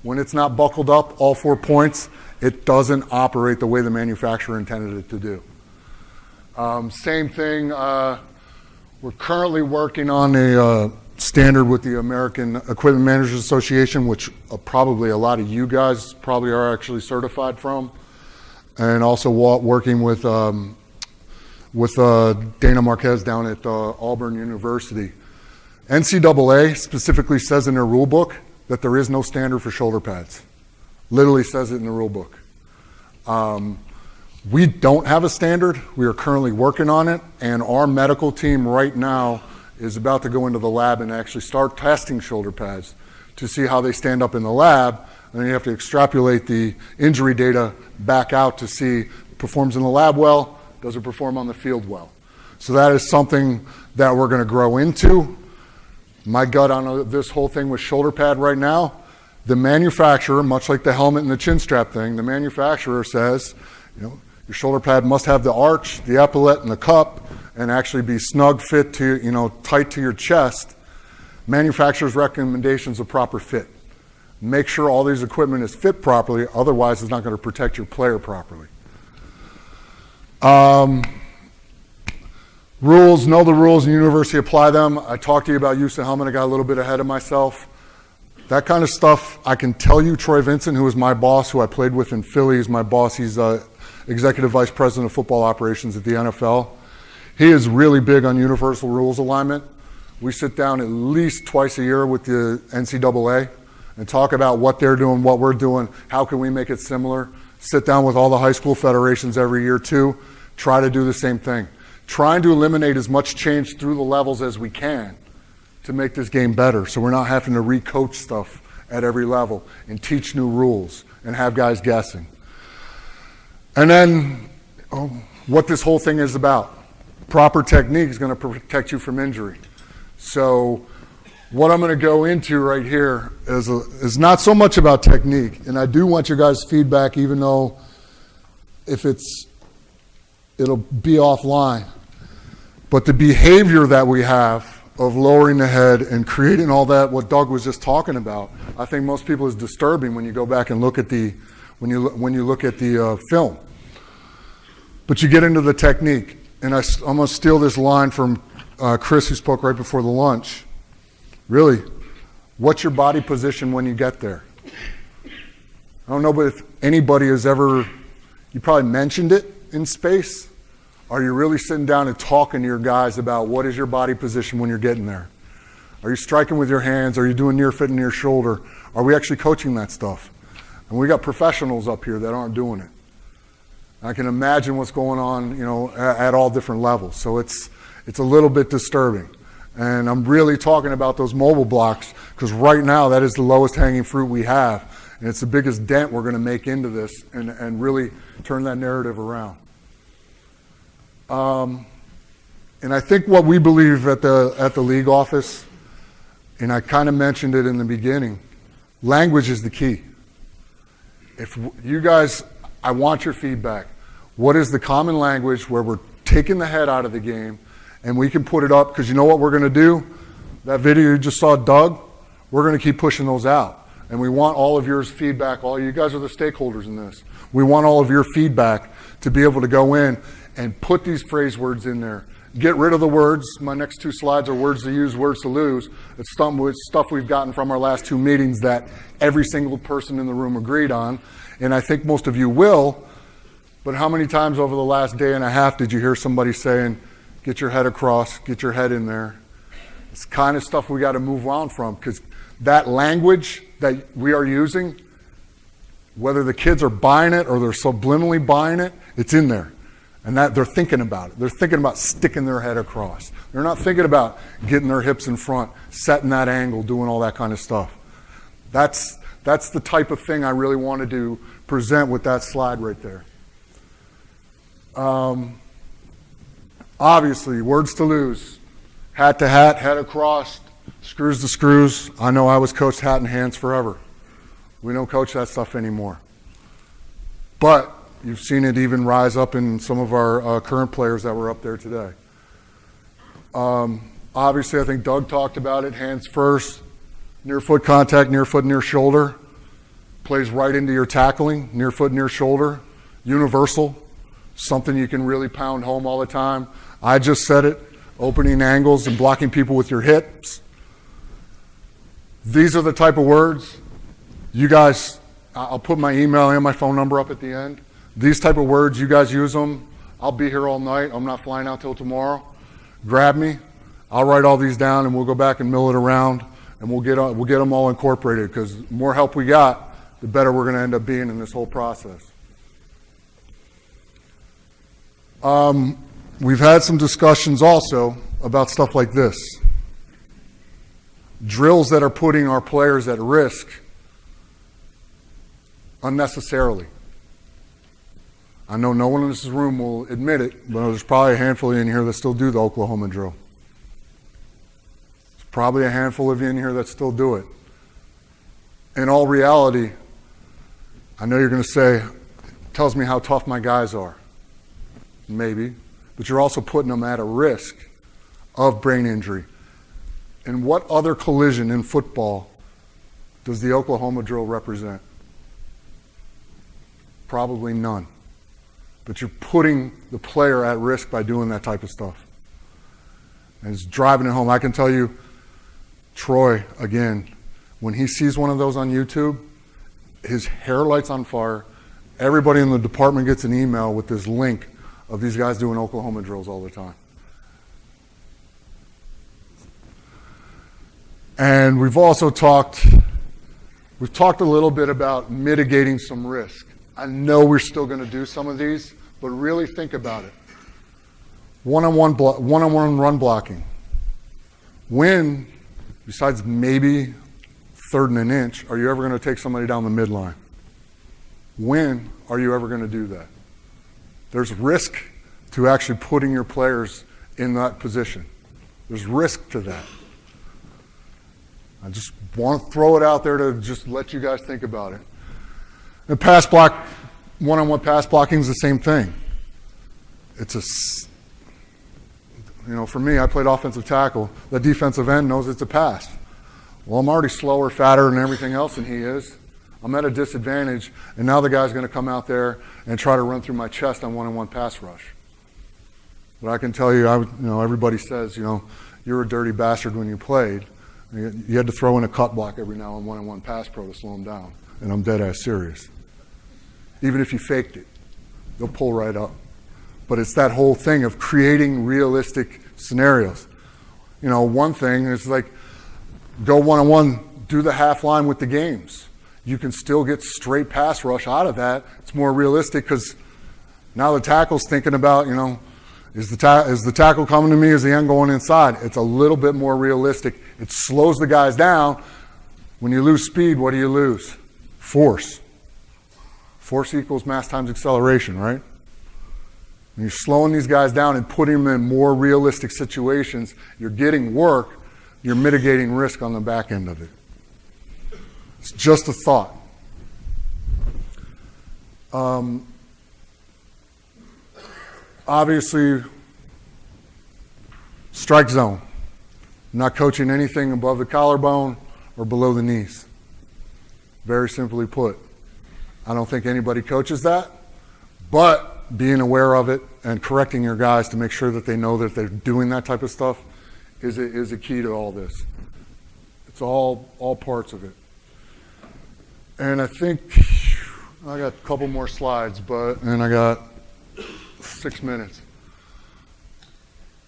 When it's not buckled up, all 4 points, it doesn't operate the way the manufacturer intended it to do. Same thing, we're currently working on a standard with the American Equipment Managers Association, which probably a lot of you guys probably are actually certified from, and also working with Dana Marquez down at Auburn University. NCAA specifically says in their rule book that there is no standard for shoulder pads. Literally says it in the rule book. We don't have a standard. We are currently working on it, and our medical team right now is about to go into the lab and actually start testing shoulder pads to see how they stand up in the lab, and then you have to extrapolate the injury data back out to see performs in the lab well, does it perform on the field well. So that is something that we're going to grow into. My gut on this whole thing with shoulder pad right now, the manufacturer, much like the helmet and the chin strap thing, the manufacturer says, your shoulder pad must have the arch, the epaulette, and the cup, and actually be snug fit to, tight to your chest. Manufacturer's recommendations of proper fit. Make sure all these equipment is fit properly, otherwise it's not going to protect your player properly. Rules, know the rules, and university apply them. I talked to you about use of helmet. I got a little bit ahead of myself. That kind of stuff, I can tell you, Troy Vincent, who is my boss, who I played with in Philly, is my boss. He's executive vice president of football operations at the NFL. He is really big on universal rules alignment. We sit down at least twice a year with the NCAA and talk about what they're doing, what we're doing, how can we make it similar. Sit down with all the high school federations every year too, try to do the same thing. Trying to eliminate as much change through the levels as we can to make this game better, so we're not having to re-coach stuff at every level and teach new rules and have guys guessing. And then what this whole thing is about. Proper technique is going to protect you from injury. So what I'm going to go into right here is not so much about technique, and I do want your guys' feedback, even though it'll be offline. But the behavior that we have of lowering the head and creating all that, what Doug was just talking about, I think most people is disturbing when you go back and look at the film. But you get into the technique, and I'm going to steal this line from Chris, who spoke right before the lunch. Really, what's your body position when you get there? I don't know, but if anybody has ever, you probably mentioned it in space. Are you really sitting down and talking to your guys about what is your body position when you're getting there? Are you striking with your hands? Are you doing near foot and near shoulder? Are we actually coaching that stuff? And we got professionals up here that aren't doing it. I can imagine what's going on, at all different levels. So it's a little bit disturbing. And I'm really talking about those mobile blocks because right now that is the lowest hanging fruit we have. And it's the biggest dent we're going to make into this and really turn that narrative around. And I think what we believe at the league office, and I kind of mentioned it in the beginning, language is the key. If you guys, I want your feedback. What is the common language where we're taking the head out of the game and we can put it up? Because you know what we're going to do? That video you just saw, Doug, we're going to keep pushing those out. And we want all of your feedback. All you guys are the stakeholders in this. We want all of your feedback to be able to go in and put these phrase words in there. Get rid of the words. My next two slides are words to use, words to lose. It's stuff we've gotten from our last two meetings that every single person in the room agreed on. And I think most of you will. But how many times over the last day and a half did you hear somebody saying, get your head across, get your head in there? It's kind of stuff we got to move on from, because that language that we are using, whether the kids are buying it or they're subliminally buying it, it's in there. And that they're thinking about it. They're thinking about sticking their head across. They're not thinking about getting their hips in front, setting that angle, doing all that kind of stuff. That's the type of thing I really wanted to present with that slide right there. Obviously, words to lose. Hat to hat, head across, screws to screws. I know I was coached hat and hands forever. We don't coach that stuff anymore. But you've seen it even rise up in some of our current players that were up there today. Obviously, I think Doug talked about it. Hands first, near foot contact, near foot, near shoulder. Plays right into your tackling, near foot, near shoulder. Universal, something you can really pound home all the time. I just said it, opening angles and blocking people with your hips. These are the type of words. You guys, I'll put my email and my phone number up at the end. These type of words, you guys use them. I'll be here all night. I'm not flying out till tomorrow. Grab me. I'll write all these down and we'll go back and mill it around and we'll get them all incorporated, because the more help we got, the better we're going to end up being in this whole process. We've had some discussions also about stuff like this. Drills that are putting our players at risk unnecessarily. I know no one in this room will admit it, but there's probably a handful in here that still do the Oklahoma drill. There's probably a handful of you in here that still do it. In all reality, I know you're going to say, it tells me how tough my guys are. Maybe. But you're also putting them at a risk of brain injury. And what other collision in football does the Oklahoma drill represent? Probably none. But you're putting the player at risk by doing that type of stuff. And it's driving it home. I can tell you, Troy, again, when he sees one of those on YouTube, his hair lights on fire. Everybody in the department gets an email with this link of these guys doing Oklahoma drills all the time. And we've talked a little bit about mitigating some risk. I know we're still going to do some of these, but really think about it. One-on-one run blocking. When, besides maybe third and an inch, are you ever going to take somebody down the midline? When are you ever going to do that? There's risk to actually putting your players in that position. There's risk to that. I just want to throw it out there to just let you guys think about it. And pass block, one-on-one pass blocking is the same thing. For me, I played offensive tackle. The defensive end knows it's a pass. Well, I'm already slower, fatter, and everything else than he is. I'm at a disadvantage, and now the guy's going to come out there and try to run through my chest on one-on-one pass rush. But I can tell you, everybody says, you're a dirty bastard when you played. You had to throw in a cut block every now and one-on-one pass pro to slow him down, and I'm dead ass serious. Even if you faked it, they'll pull right up. But it's that whole thing of creating realistic scenarios. One thing is like, go one-on-one, do the half line with the games. You can still get straight pass rush out of that. It's more realistic because now the tackle's thinking about, is the tackle coming to me? Is the end going inside? It's a little bit more realistic. It slows the guys down. When you lose speed, what do you lose? Force. Force equals mass times acceleration, right? When you're slowing these guys down and putting them in more realistic situations, you're getting work, you're mitigating risk on the back end of it. It's just a thought. Obviously, strike zone. I'm not coaching anything above the collarbone or below the knees. Very simply put. I don't think anybody coaches that, but being aware of it and correcting your guys to make sure that they know that they're doing that type of stuff is a key to all this. It's all parts of it. And I think I got a couple more slides, and I got 6 minutes.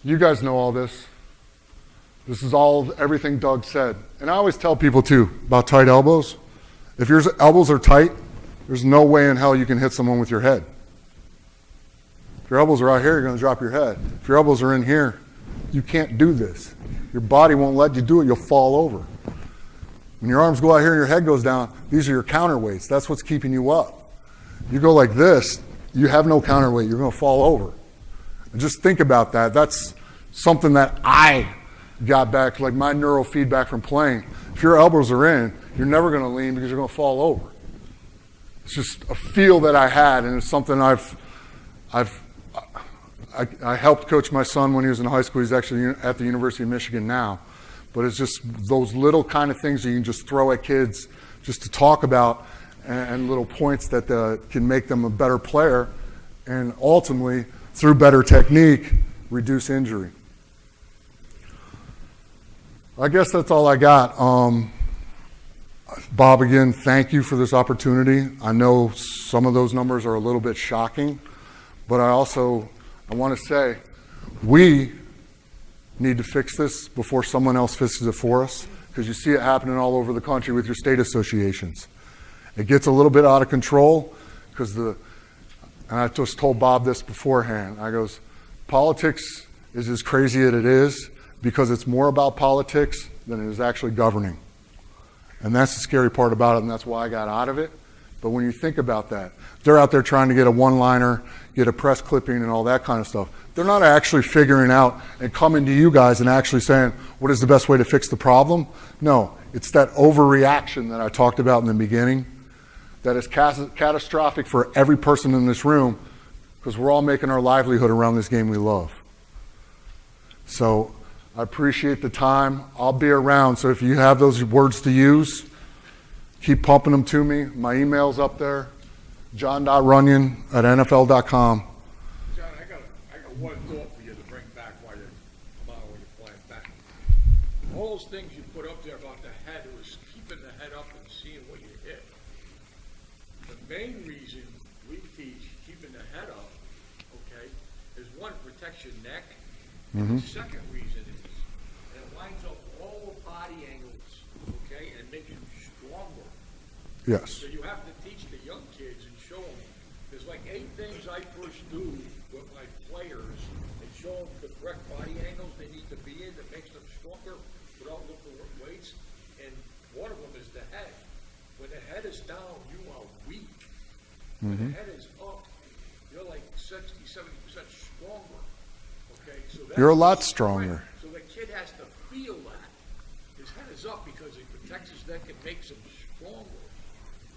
You guys know all this. This is everything Doug said. And I always tell people too about tight elbows. If your elbows are tight, there's no way in hell you can hit someone with your head. If your elbows are out here, you're going to drop your head. If your elbows are in here, you can't do this. Your body won't let you do it. You'll fall over. When your arms go out here and your head goes down, these are your counterweights. That's what's keeping you up. You go like this, you have no counterweight. You're going to fall over. And just think about that. That's something that I got back, like my neurofeedback from playing. If your elbows are in, you're never going to lean because you're going to fall over. It's just a feel that I had, and it's something I helped coach my son when he was in high school. He's actually at the University of Michigan now. But it's just those little kind of things that you can just throw at kids just to talk about, and little points that can make them a better player, and ultimately, through better technique, reduce injury. I guess that's all I got. Bob, again, thank you for this opportunity. I know some of those numbers are a little bit shocking, but I want to say we need to fix this before someone else fixes it for us, because you see it happening all over the country with your state associations. It gets a little bit out of control because and I just told Bob this beforehand. I goes, politics is as crazy as it is because it's more about politics than it is actually governing. And that's the scary part about it, and that's why I got out of it. But when you think about that, they're out there trying to get a one-liner, get a press clipping and all that kind of stuff. They're not actually figuring out and coming to you guys and actually saying, what is the best way to fix the problem? No, it's that overreaction that I talked about in the beginning that is catastrophic for every person in this room, because we're all making our livelihood around this game we love. So I appreciate the time. I'll be around, so if you have those words to use, keep pumping them to me. My email's up there, john.runyon@nfl.com. John, I got one thought for you to bring back while you're playing back. All those things you put up there about the head, it was keeping the head up and seeing what you hit. The main reason we teach keeping the head up, okay, is one, protects your neck. And the second reason is that it lines up all the body angles, okay, and makes you stronger. Yes. So you have to teach the young kids and show them. There's like 8 things I first do with my players and show them the correct body angles they need to be in that makes them stronger without lifting weights. And one of them is the head. When the head is down, you are weak. When the head is up, you're like 60, 70% stronger, okay? So that's You're a lot the stronger. strength. So the kid has to feel that. His head is up because it protects his neck and makes him stronger.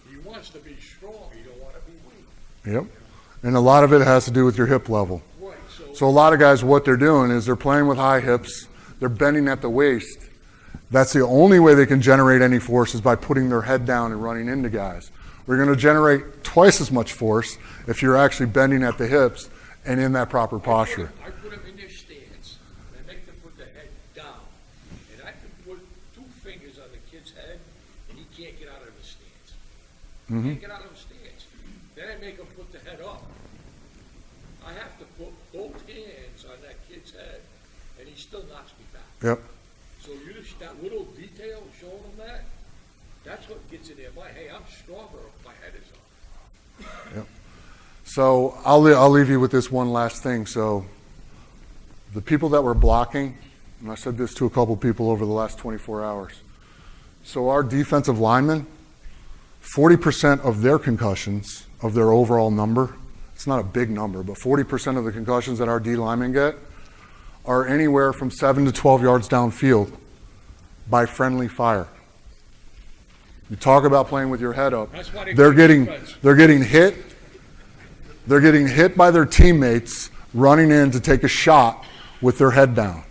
He wants to be strong, he don't want to be weak. Yep. And a lot of it has to do with your hip level. Right, So a lot of guys, what they're doing is they're playing with high hips, they're bending at the waist. That's the only way they can generate any force is by putting their head down and running into guys. We're going to generate twice as much force if you're actually bending at the hips and in that proper posture. I put them in their stance, and I make them put their head down. And I can put 2 fingers on the kid's head, and he can't get out of the stance. He can't get out of the stance. Then I make him put the head up. I have to put both hands on that kid's head, and he still knocks me back. Yep. So you just, that little detail showing them that, that's what gets in their mind. Hey, I'm stronger if my head is up. Yep. So I'll leave you with this one last thing. So the people that were blocking, and I said this to a couple people over the last 24 hours. So our defensive linemen, 40% of their concussions, of their overall number, it's not a big number, but 40% of the concussions that our D linemen get are anywhere from 7 to 12 yards downfield by friendly fire. You talk about playing with your head up. That's why They're play getting defense. they're getting hit. They're getting hit by their teammates running in to take a shot with their head down.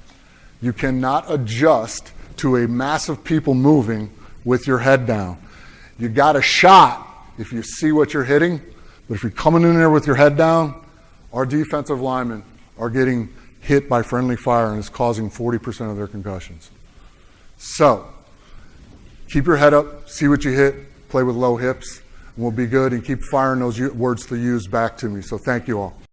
You cannot adjust to a mass of people moving with your head down. You got a shot if you see what you're hitting, but if you're coming in there with your head down, our defensive linemen are getting hit by friendly fire and it's causing 40% of their concussions. So, keep your head up, see what you hit, play with low hips, and we'll be good, and keep firing those words to use back to me. So thank you all.